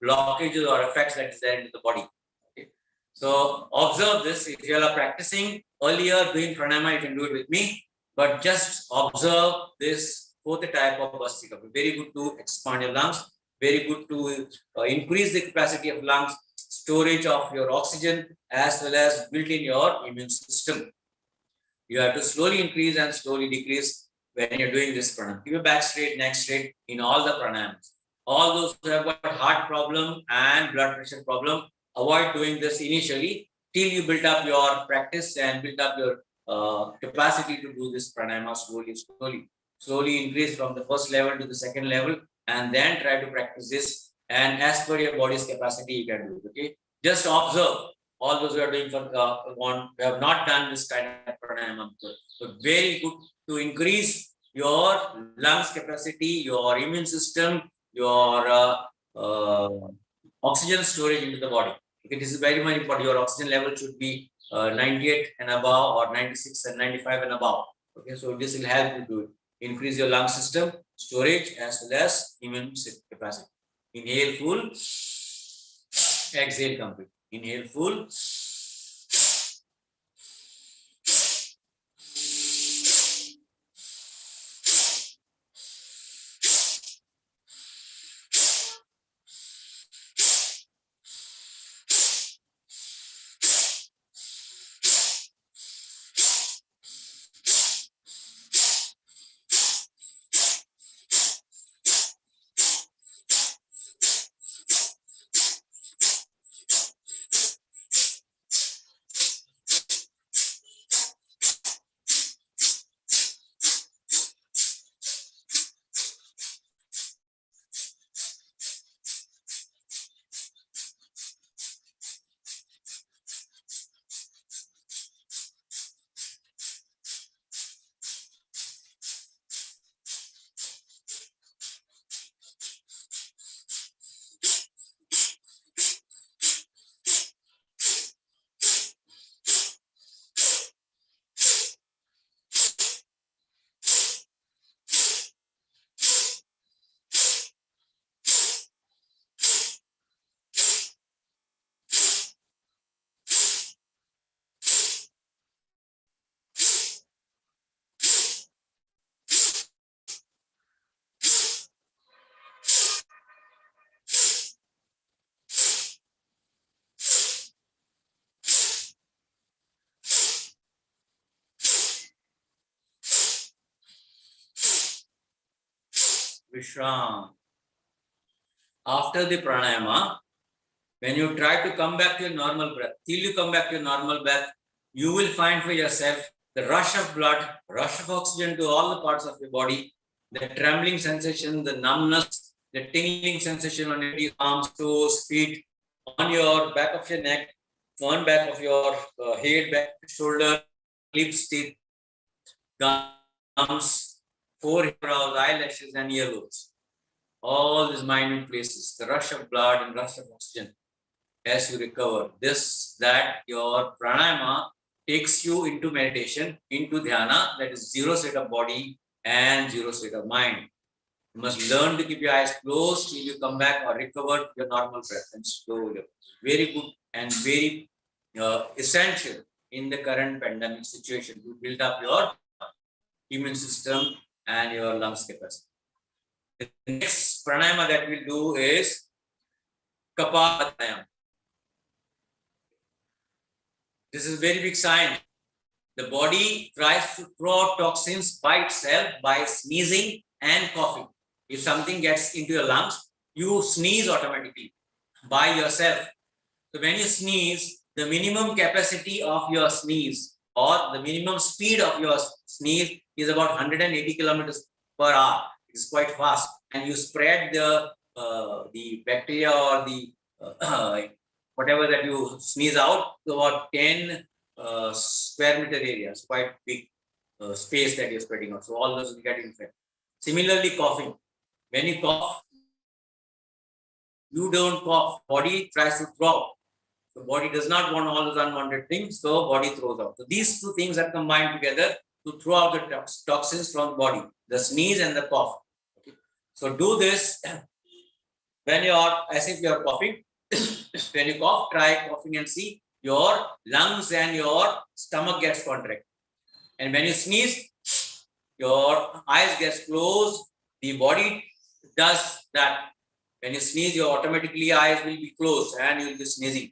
blockages or effects that is there into the body. Okay. So observe this. If you are practicing earlier doing pranayama, you can do it with me. But just observe this fourth type of Bhastrika. Very good to expand your lungs. Very good to increase the capacity of lungs, storage of your oxygen, as well as built in your immune system. You have to slowly increase and slowly decrease when you're doing this pranayama. Keep your back straight, neck straight in all the pranayamas. All those who have got heart problem and blood pressure problem, avoid doing this initially till you build up your practice and build up your capacity to do this pranayama slowly. Slowly increase from the first level to the second level, and then try to practice this. And as per your body's capacity, you can do it. Okay, just observe. All those who are doing for who have not done this kind of pranayama. So very good to increase your lungs capacity, your immune system, your oxygen storage into the body. Okay, this is very much important. Your oxygen level should be 98 and above, or 96 and 95 and above. Okay, so this will help you to increase your lung system, storage, as well as immune capacity. Inhale full, exhale complete. Inhale full. Vishram. After the pranayama, when you try to come back to your normal breath, till you come back to your normal breath, you will find for yourself the rush of blood, rush of oxygen to all the parts of your body, the trembling sensation, the numbness, the tingling sensation on your arms, toes, feet, on your back of your neck, on back of your head, back, shoulder, lips, teeth, gums, forehead, brows, eyelashes, and earlobes. All these minute places, the rush of blood and rush of oxygen as you recover. That your pranayama takes you into meditation, into dhyana, that is zero state of body and zero state of mind. You must learn to keep your eyes closed till you come back or recover your normal breath and slowly. Very good and very essential in the current pandemic situation to build up your immune system and your lungs capacity. The next pranayama that we'll do is Kapala pranayama. This is very big science. The body tries to throw out toxins by itself by sneezing and coughing. If something gets into your lungs, you sneeze automatically by yourself. So when you sneeze, the minimum capacity of your sneeze or the minimum speed of your sneeze is about 180 kilometers per hour. It's quite fast, and you spread the bacteria or the whatever that you sneeze out to about 10 square meter areas, quite big space that you're spreading out. So all those will get infected. Similarly, coughing. When you cough, you don't cough. Body tries to throw out. The body does not want all those unwanted things, so body throws out. So these two things are combined together to throw out the toxins from the body, the sneeze and the cough. Okay. So do this when you are, as if you are coughing. When you cough, try coughing and see your lungs and your stomach gets contracted. And when you sneeze, your eyes gets closed. The body does that. When you sneeze, your automatically eyes will be closed and you will be sneezing.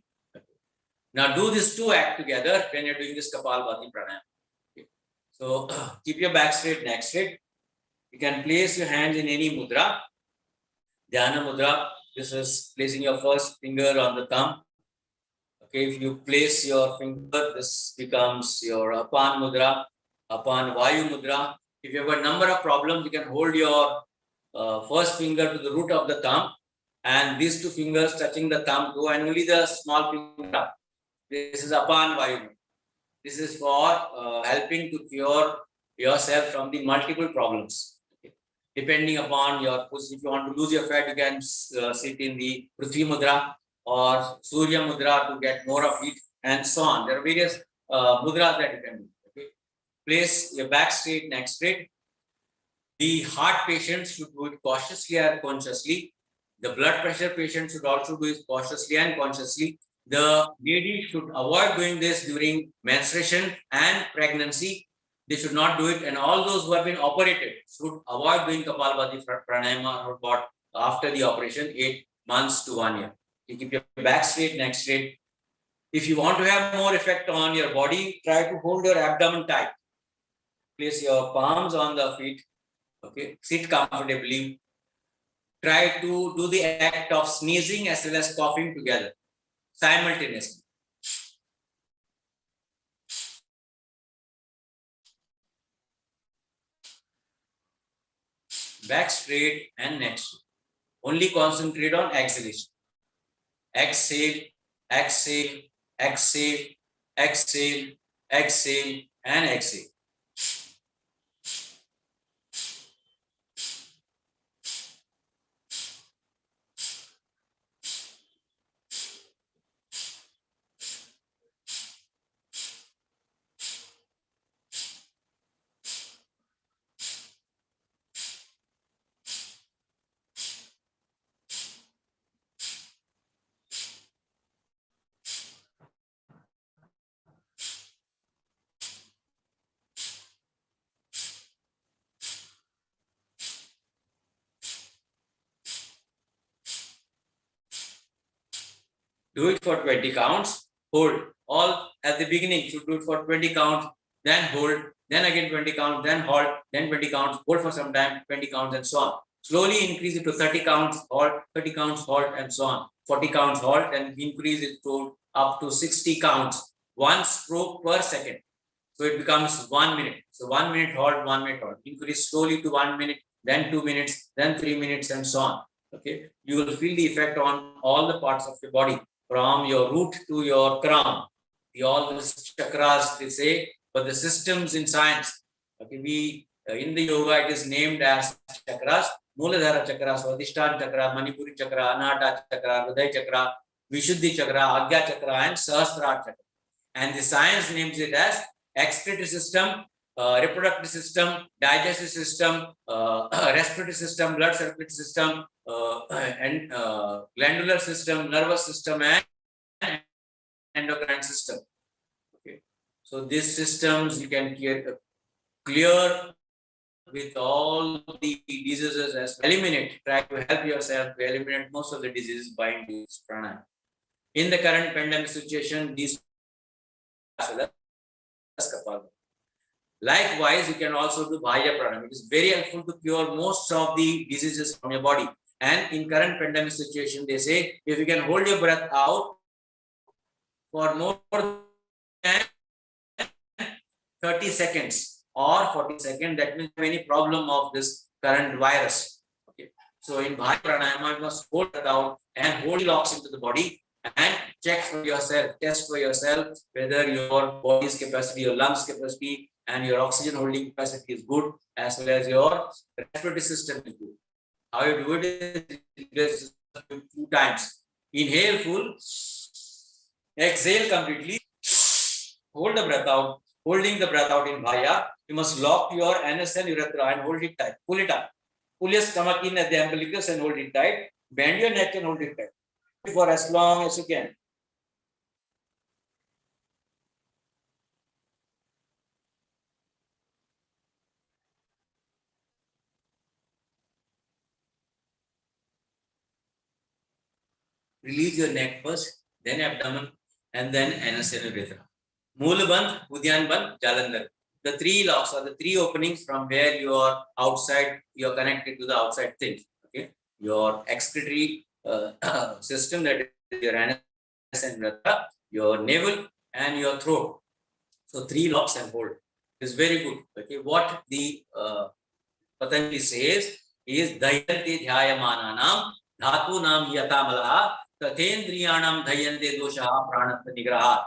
Now do these two act together when you're doing this Kapalabhati pranayama. Okay. So keep your back straight, neck straight. You can place your hands in any mudra. Dhyana mudra. This is placing your first finger on the thumb. Okay, if you place your finger, this becomes your Apan mudra, Apan Vayu mudra. If you have a number of problems, you can hold your first finger to the root of the thumb and these two fingers touching the thumb too, and only the small finger. This is Apan Vayu. This is for helping to cure yourself from the multiple problems. Okay. Depending upon your position, if you want to lose your fat, you can sit in the Prithvi mudra or Surya mudra to get more of heat and so on. There are various mudras that you can do. Okay. Place your back straight, neck straight. The heart patient should do it cautiously and consciously. The blood pressure patient should also do it cautiously and consciously. The lady should avoid doing this during menstruation and pregnancy. They should not do it. And all those who have been operated should avoid doing Kapalabhati pranayama or what after the operation, 8 months to 1 year. You keep your back straight, neck straight. If you want to have more effect on your body, try to hold your abdomen tight. Place your palms on the feet. Okay, sit comfortably. Try to do the act of sneezing as well as coughing together simultaneously. Back straight and neck straight. Only concentrate on exhalation. Exhale, exhale, exhale, exhale, exhale, and exhale. Do it for 20 counts, hold. All at the beginning, should do it for 20 counts, then hold, then again 20 counts, then halt, then 20 counts, hold for some time, 20 counts, and so on. Slowly increase it to 30 counts, halt, 30 counts, halt, and so on. 40 counts, halt, and increase it to up to 60 counts, 1 stroke per second. So it becomes 1 minute. So 1 minute halt, 1 minute halt. Increase slowly to 1 minute, then 2 minutes, then 3 minutes, and so on. Okay, you will feel the effect on all the parts of your body, from your root to your crown. All the chakras, they say, but the systems in science. Okay, we in the yoga it is named as chakras: Mooladhara chakra, Swadhisthana chakra, Manipuri chakra, Anahata chakra, Hridaya chakra, Vishuddhi chakra, Agya chakra, and Sahasrara chakra. And the science names it as excretory system, reproductive system, digestive system, respiratory system, blood circulatory system, and glandular system, nervous system, and endocrine system. Okay, so these systems you can clear with all the diseases as well. Eliminate, try to help yourself to eliminate most of the diseases by doing this pranayama. In the current pandemic situation, these likewise, you can also do Bhaya Pranayama. It is very helpful to cure most of the diseases from your body. And in current pandemic situation, they say if you can hold your breath out for more than 30 seconds or 40 seconds, that means any problem of this current virus. Okay. So in Bhaya Pranayama, you must hold it out and hold the oxygen to the body and check for yourself, test for yourself whether your body's capacity, your lungs capacity, and your oxygen holding capacity is good, as well as your respiratory system is good. How you do it is 2 times. Inhale full, exhale completely, hold the breath out. Holding the breath out in Bhaya, you must lock your anus and urethra and hold it tight. Pull it up. Pull your stomach in at the umbilicus and hold it tight. Bend your neck and hold it tight for as long as you can. Release your neck first, then abdomen, and then anus and urethra. Moolabandh, Udyanbandh, Jalandhar. The 3 locks are the 3 openings from where you are outside, you are connected to the outside thing. Okay, your excretory system, that is your anus and urethra, your navel, and your throat. So 3 locks and hold. It's very good. Okay, what the Patanjali says is Dayanti Dhyayamananam Dhatu Nam Yatamala Tathendriyanam Dhayante Dosha Pranatha Nigraha.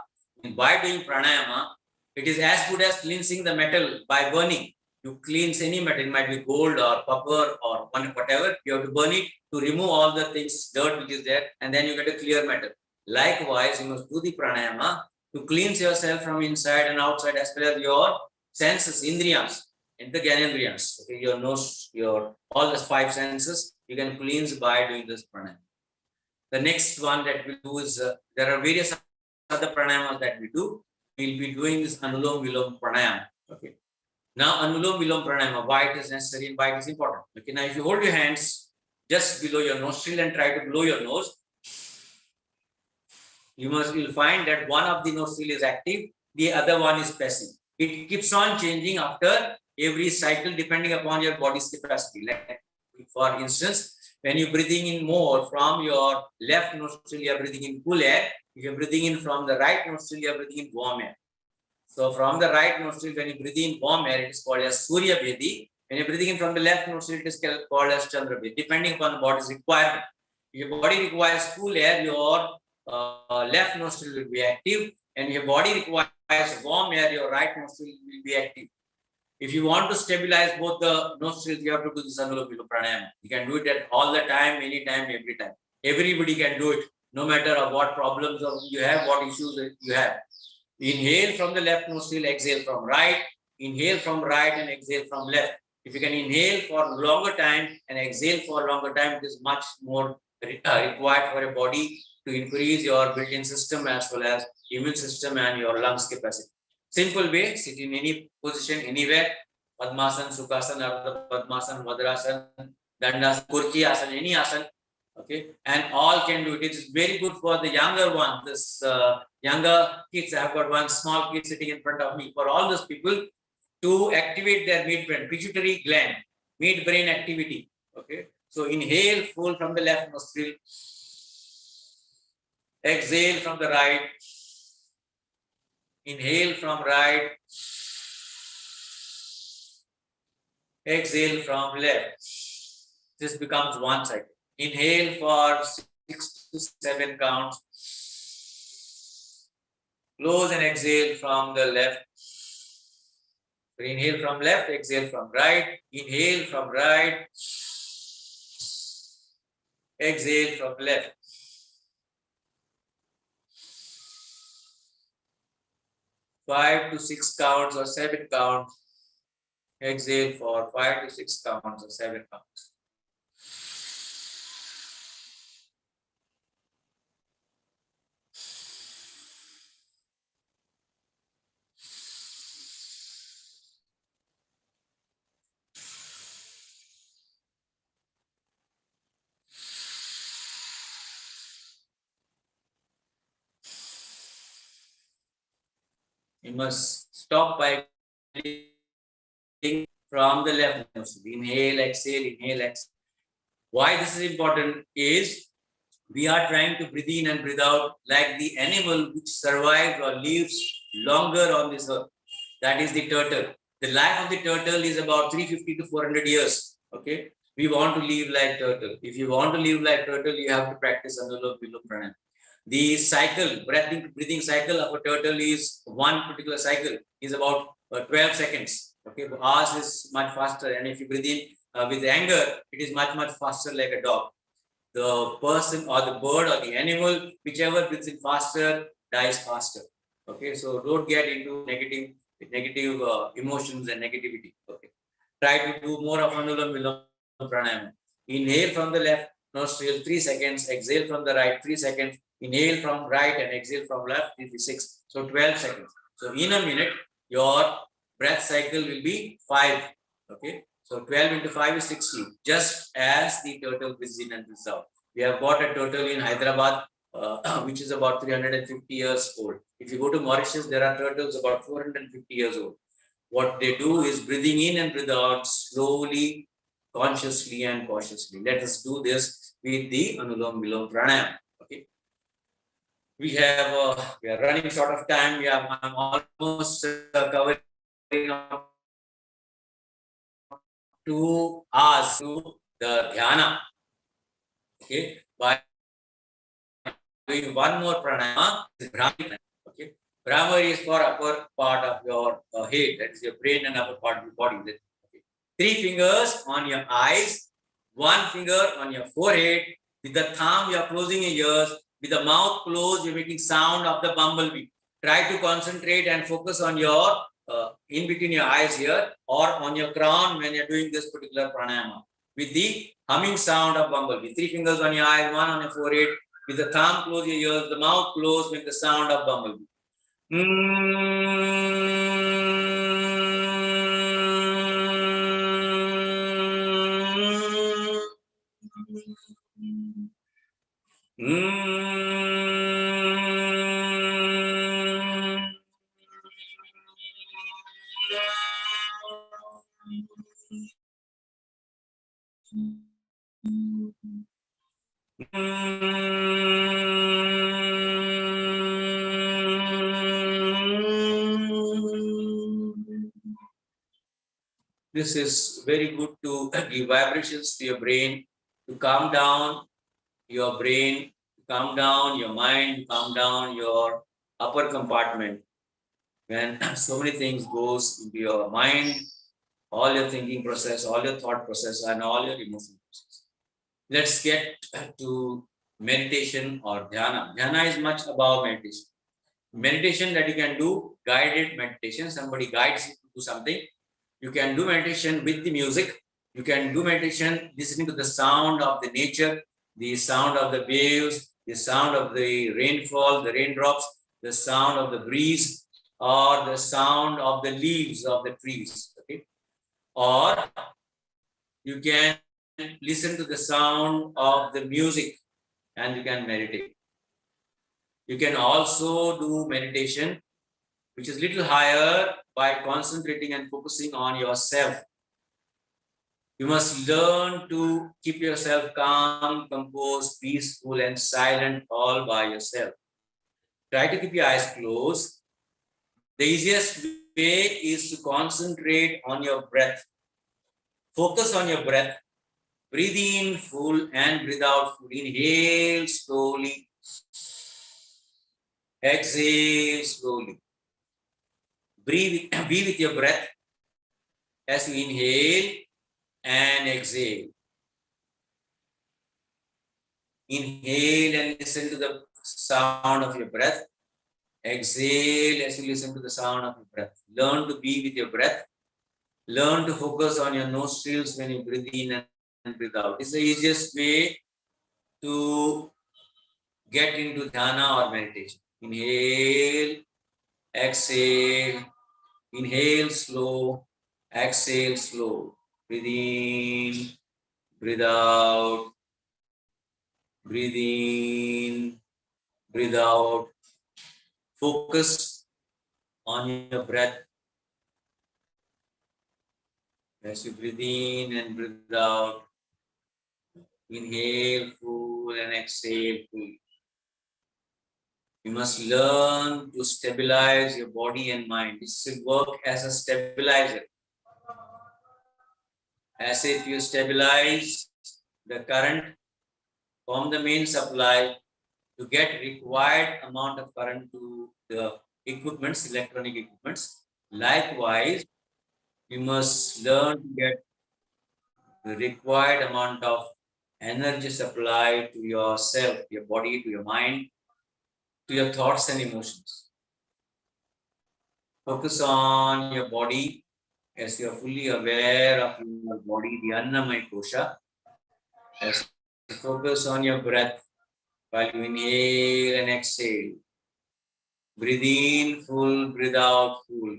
By doing pranayama, it is as good as cleansing the metal by burning. You cleanse any metal, it might be gold or copper or whatever, you have to burn it to remove all the things, dirt which is there, and then you get a clear metal. Likewise, you must do the pranayama to cleanse yourself from inside and outside, as well as your senses, indriyas, and the gyanendriyas. Okay, your nose, your all the 5 senses, you can cleanse by doing this pranayama. The next one that we do is there are various other pranayamas that we do. We'll be doing this Anulom Vilom Pranayama. Okay. Now, Anulom Vilom Pranayama, why it is necessary and why it is important. Okay. Now, if you hold your hands just below your nostril and try to blow your nose, you'll find that one of the nostril is active, the other one is passive. It keeps on changing after every cycle depending upon your body's capacity. Like, for instance, when you're breathing in more from your left nostril, you're breathing in cool air. If you're breathing in from the right nostril, you're breathing in warm air. So from the right nostril, when you breathe in warm air, it is called as Surya Vedi. When you're breathing in from the left nostril, it is called as Chandra Vedi, depending upon the body's requirement. If your body requires cool air, your left nostril will be active. And if your body requires warm air, your right nostril will be active. If you want to stabilize both the nostrils, you have to do this Anulom Vilom Pranayama. You can do it at all the time, anytime, every time. Everybody can do it, no matter what problems you have, what issues you have. Inhale from the left nostril, exhale from right. Inhale from right and exhale from left. If you can inhale for longer time and exhale for longer time, it is much more required for a body to increase your built-in system as well as immune system and your lungs capacity. Simple way, sit in any position, anywhere. Padmasan, Sukhasana, Padmasan, Vadrasan, Dandasan, Kurchi Asan, any asan. Okay, and all can do it. It is very good for the younger ones. This younger kids, I have got one small kid sitting in front of me. For all those people to activate their midbrain, pituitary gland, midbrain activity. Okay, so inhale full from the left nostril, exhale from the right, inhale from right, exhale from left. This becomes one cycle. Inhale for 6 to 7 counts. Close and exhale from the left. So inhale from left, exhale from right. Inhale from right. Exhale from left. Five to 6 counts or 7 counts. Exhale for 5 to 6 counts or 7 counts. You must stop by from the left nose. Inhale, exhale, inhale, exhale. Why this is important is we are trying to breathe in and breathe out like the animal which survives or lives longer on this earth. That is the turtle. The life of the turtle is about 350 to 400 years. Okay. We want to live like turtle. If you want to live like turtle, you have to practice Anulom Vilom Pranayama. The cycle, breathing cycle of a turtle is one particular cycle is about 12 seconds. Okay, but ours is much faster. And if you breathe in with anger, it is much, much faster like a dog. The person or the bird or the animal, whichever breathes in faster, dies faster. Okay, so don't get into negative emotions and negativity. Okay, try to do more of Anulam Vilom Pranayama. Inhale from the left nostril 3 seconds, exhale from the right 3 seconds, inhale from right and exhale from left 6. So 12 seconds. So in a minute, your breath cycle will be 5. Okay. So 12 into 5 is 60, just as the turtle breathes in and breathes out. We have got a turtle in Hyderabad, which is about 350 years old. If you go to Mauritius, there are turtles about 450 years old. What they do is breathing in and breathing out slowly, consciously and cautiously. Let us do this with the Anulom Vilom Pranayama. Okay. We are running short of time. I'm almost covering 2 hours to the dhyana. Okay, by doing one more pranayama, Brahmari. Okay, Brahmari is for upper part of your head, that is your brain and upper part of your body. Okay. 3 fingers on your eyes, 1 finger on your forehead. With the thumb, you are closing your ears. With the mouth closed, you're making sound of the bumblebee. Try to concentrate and focus on your in between your eyes here or on your crown when you're doing this particular pranayama. With the humming sound of bumblebee. 3 fingers on your eyes, 1 on your forehead. With the thumb, close your ears. The mouth closed, make the sound of bumblebee. This is very good to give vibrations to your brain, to calm down your brain, to calm down your mind, to calm down your upper compartment. When so many things goes into your mind, all your thinking process, all your thought process, and all your emotion process. Let's get to meditation or dhyana. Dhyana is much about meditation. Meditation that you can do, guided meditation. Somebody guides you to do something. You can do meditation with the music. You can do meditation listening to the sound of the nature, the sound of the waves, the sound of the rainfall, the raindrops, the sound of the breeze, or the sound of the leaves of the trees. Okay? Or you can listen to the sound of the music and you can meditate. You can also do meditation, which is little higher by concentrating and focusing on yourself. You must learn to keep yourself calm, composed, peaceful, and silent all by yourself. Try to keep your eyes closed. The easiest way is to concentrate on your breath. Focus on your breath. Breathe in full and breathe out full. Inhale slowly. Exhale slowly. Be with your breath as you inhale and exhale. Inhale and listen to the sound of your breath. Exhale as you listen to the sound of your breath. Learn to be with your breath. Learn to focus on your nostrils when you breathe in and breathe out. It's the easiest way to get into dhyana or meditation. Inhale, exhale, inhale slow, exhale slow. Breathe in, breathe out, breathe in, breathe out. Focus on your breath. As you breathe in and breathe out, inhale full and exhale full. You must learn to stabilize your body and mind. This will work as a stabilizer. As if you stabilize the current from the main supply to get required amount of current to the equipments, electronic equipments. Likewise, you must learn to get the required amount of energy supply to yourself, your body, to your mind, to your thoughts and emotions. Focus on your body as you are fully aware of your body, the Annamaya Kosha. As you focus on your breath while you inhale and exhale. Breathe in full, breathe out full.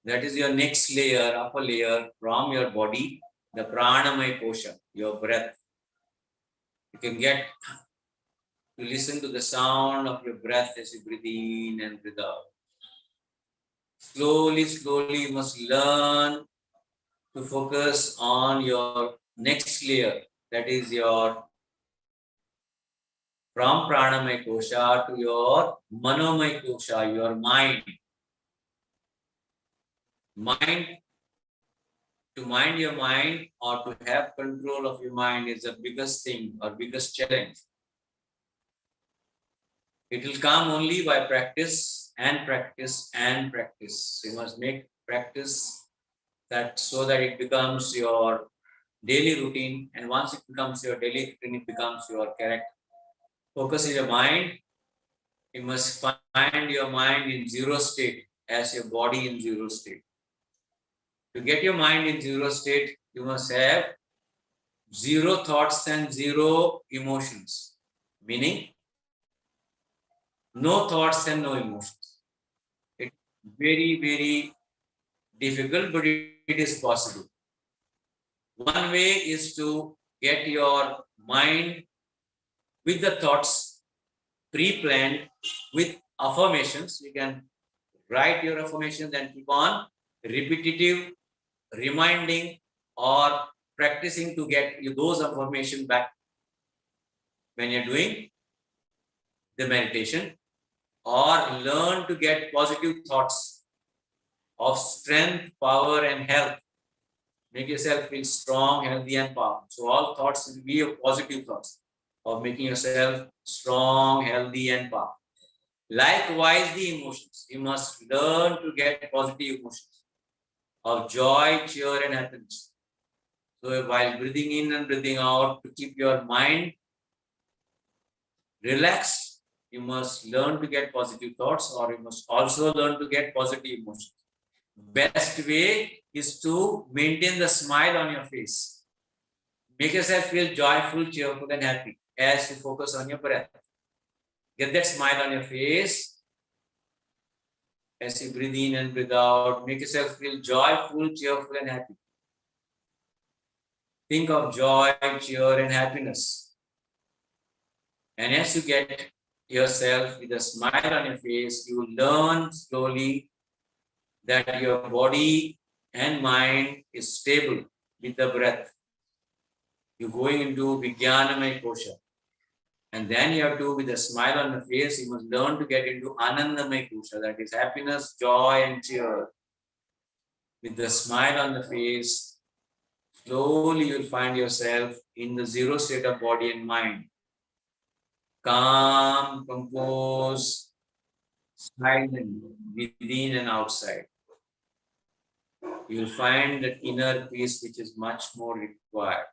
That is your next layer, upper layer from your body, the Pranayama Kosha, your breath. You can get to listen to the sound of your breath as you breathe in and breathe out. Slowly, slowly, you must learn to focus on your next layer. That is your from Pranayama Kosha to your Manomaya Kosha, your mind. Mind, to mind your mind or to have control of your mind is the biggest thing or biggest challenge. It will come only by practice and practice and practice. You must make practice that so that it becomes your daily routine. And once it becomes your daily routine, it becomes your character. Focus in your mind. You must find your mind in zero state as your body in zero state. To get your mind in zero state, you must have zero thoughts and zero emotions. Meaning, no thoughts and no emotions. It's very, very difficult, but it is possible. One way is to get your mind with the thoughts pre-planned with affirmations. You can write your affirmations and keep on repetitive reminding or practicing to get those affirmations back when you're doing the meditation, or learn to get positive thoughts of strength, power, and health. Make yourself feel strong, healthy, and powerful. So all thoughts will be of positive thoughts of making yourself strong, healthy, and powerful. Likewise, the emotions. You must learn to get positive emotions of joy, cheer, and happiness. So while breathing in and breathing out, to keep your mind relaxed, you must learn to get positive thoughts, or you must also learn to get positive emotions. Best way is to maintain the smile on your face. Make yourself feel joyful, cheerful, and happy as you focus on your breath. Get that smile on your face as you breathe in and breathe out. Make yourself feel joyful, cheerful, and happy. Think of joy, cheer, and happiness. And as you get yourself with a smile on your face, you will learn slowly that your body and mind is stable with the breath. You're going into Vijnanamaya Kosha. And then you have to, with a smile on the face, you must learn to get into Anandamaya Kosha, that is happiness, joy, and cheer. With the smile on the face, slowly you'll find yourself in the zero state of body and mind. Calm, composed, silent, within and outside. You'll find that inner peace which is much more required.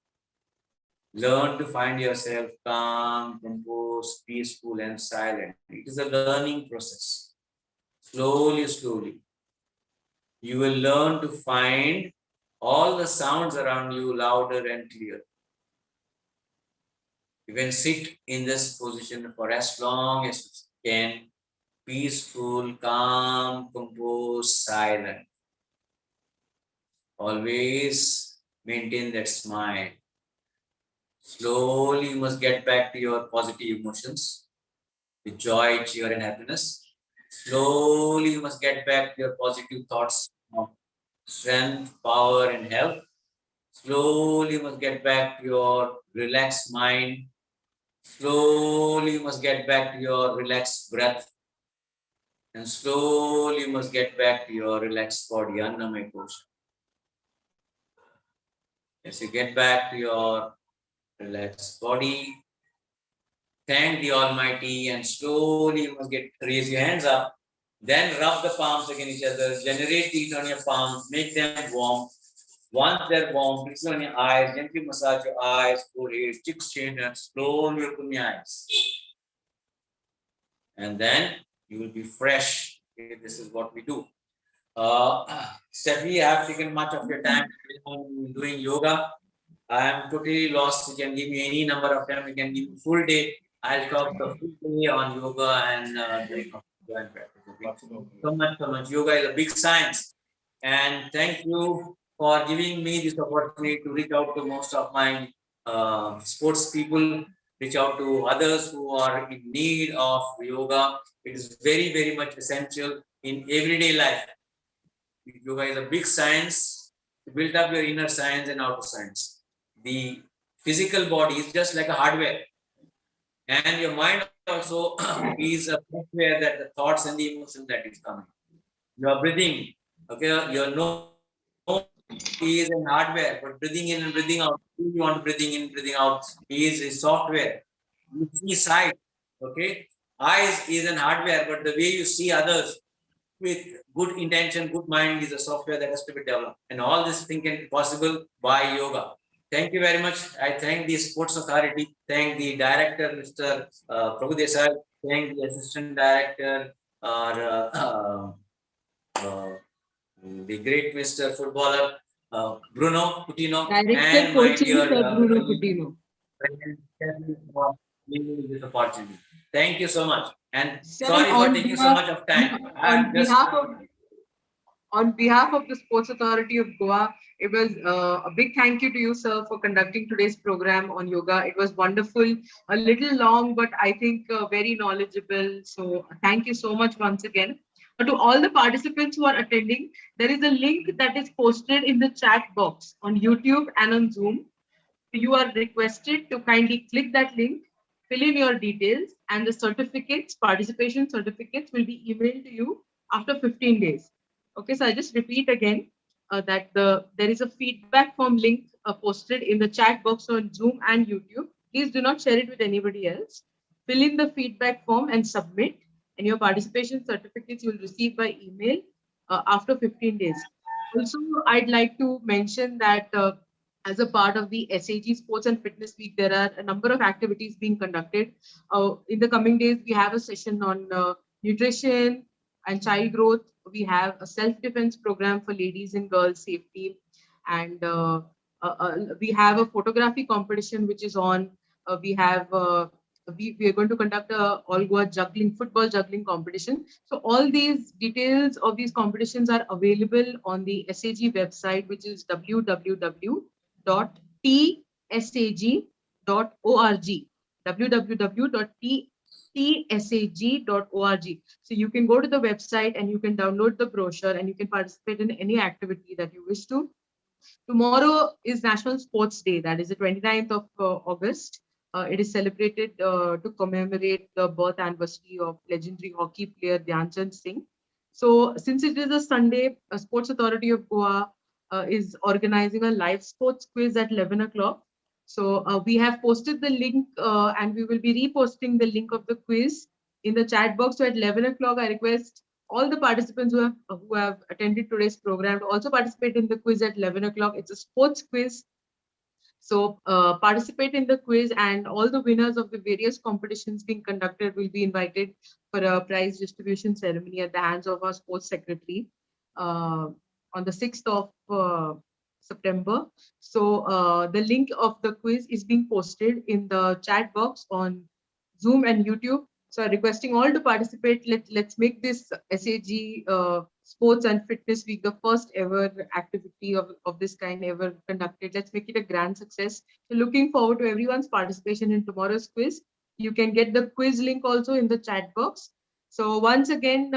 Learn to find yourself calm, composed, peaceful, and silent. It is a learning process. Slowly, slowly, you will learn to find all the sounds around you louder and clear. You can sit in this position for as long as you can, peaceful, calm, composed, silent. Always maintain that smile. Slowly, you must get back to your positive emotions with joy, cheer, and happiness. Slowly you must get back to your positive thoughts of strength, power, and health. Slowly you must get back to your relaxed mind. Slowly you must get back to your relaxed breath. And slowly you must get back to your relaxed body. Annamaya kosha. As you get back to your relaxed body, thank the Almighty, and slowly you must raise your hands up. Then rub the palms against each other, generate heat on your palms, make them warm. Once they're warm, fix on your eyes, gently massage your eyes, forehead, cheeks, chin, and slowly open your eyes. And then you will be fresh. Okay, this is what we do. Steffi, I have taken much of your time doing yoga. I am totally lost. You can give me any number of time. You can give me full day. I'll talk the full day on yoga and doing yoga and practice. Okay? So much. Yoga is a big science. And thank you for giving me this opportunity to reach out to most of my sports people, reach out to others who are in need of yoga. It is very, very much essential in everyday life. Yoga is a big science to build up your inner science and outer science. The physical body is just like a hardware, and your mind also is a software that the thoughts and the emotions that is coming. Your breathing, okay, your nose is an hardware, but breathing in and breathing out, if you want breathing in, breathing out is a software. You see sight, okay. Eyes is an hardware, but the way you see others with good intention, good mind is a software that has to be developed. And all this thing can be possible by yoga. Thank you very much. I thank the Sports Authority, thank the director, Mr. Prabhu Desai, thank the assistant director, the great Mr. Footballer, Bruno Coutinho, Director and my coaching, dear Sir Bruno Coutinho. for giving me this opportunity. Thank you so much. And Sir, sorry for taking so much of time. on behalf of the Sports Authority of Goa, it was a big thank you to you, sir, for conducting today's program on yoga. It was wonderful, a little long, but I think very knowledgeable. So thank you so much once again. To all the participants who are attending, there is a link that is posted in the chat box on YouTube and on Zoom. You are requested to kindly click that link, fill in your details, and the certificates, participation certificates, will be emailed to you after 15 days. Okay, so I just repeat again that there is a feedback form link posted in the chat box on Zoom and YouTube. Please do not share it with anybody else. Fill in the feedback form and submit, and your participation certificates you will receive by email after 15 days. Also, I'd like to mention that as a part of the SAG Sports and Fitness Week, there are a number of activities being conducted. In the coming days, we have a session on nutrition and child growth. We have a self-defense program for ladies and girls safety. And we have a photography competition which is on. We are going to conduct a all Goa football juggling competition. So all these details of these competitions are available on the SAG website, which is www.tsag.org. www.tsag.org. So you can go to the website and you can download the brochure and you can participate in any activity that you wish to. Tomorrow is National Sports Day, that is the 29th of August. It is celebrated to commemorate the birth anniversary of legendary hockey player Dhyan Chand Singh. So since it is a Sunday, Sports Authority of Goa is organizing a live sports quiz at 11 o'clock. So we have posted the link and we will be reposting the link of the quiz in the chat box. So at 11 o'clock, I request all the participants who have attended today's program to also participate in the quiz at 11 o'clock. It's a sports quiz. So participate in the quiz, and all the winners of the various competitions being conducted will be invited for a prize distribution ceremony at the hands of our sports secretary on the 6th of September. So the link of the quiz is being posted in the chat box on Zoom and YouTube. So requesting all to participate. Let's make this SAG Sports and Fitness Week the first ever activity of this kind ever conducted. Let's make it a grand success. So looking forward to everyone's participation in tomorrow's quiz. You can get the quiz link also in the chat box. So once again,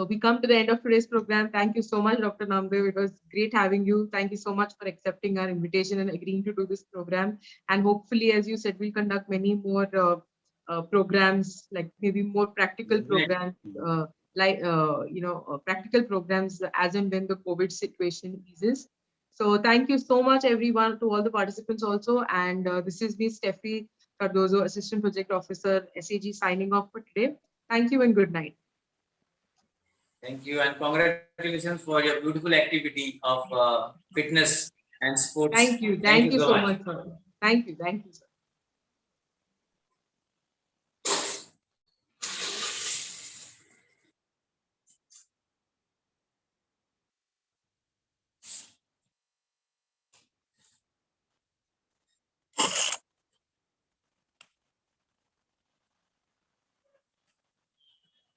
we come to the end of today's program. Thank you so much, Dr. Namdev. It was great having you. Thank you so much for accepting our invitation and agreeing to do this program. And hopefully, as you said, we'll conduct many more programs, like maybe more practical programs, practical programs as and when the COVID situation eases. So thank you so much, everyone, to all the participants also. And this is me, Steffi Cardozo, Assistant Project Officer, SAG, signing off for today. Thank you and good night. Thank you and congratulations for your beautiful activity of fitness and sports. Thank you. Thank you so so much. much. Sir. Thank you. Thank you, sir.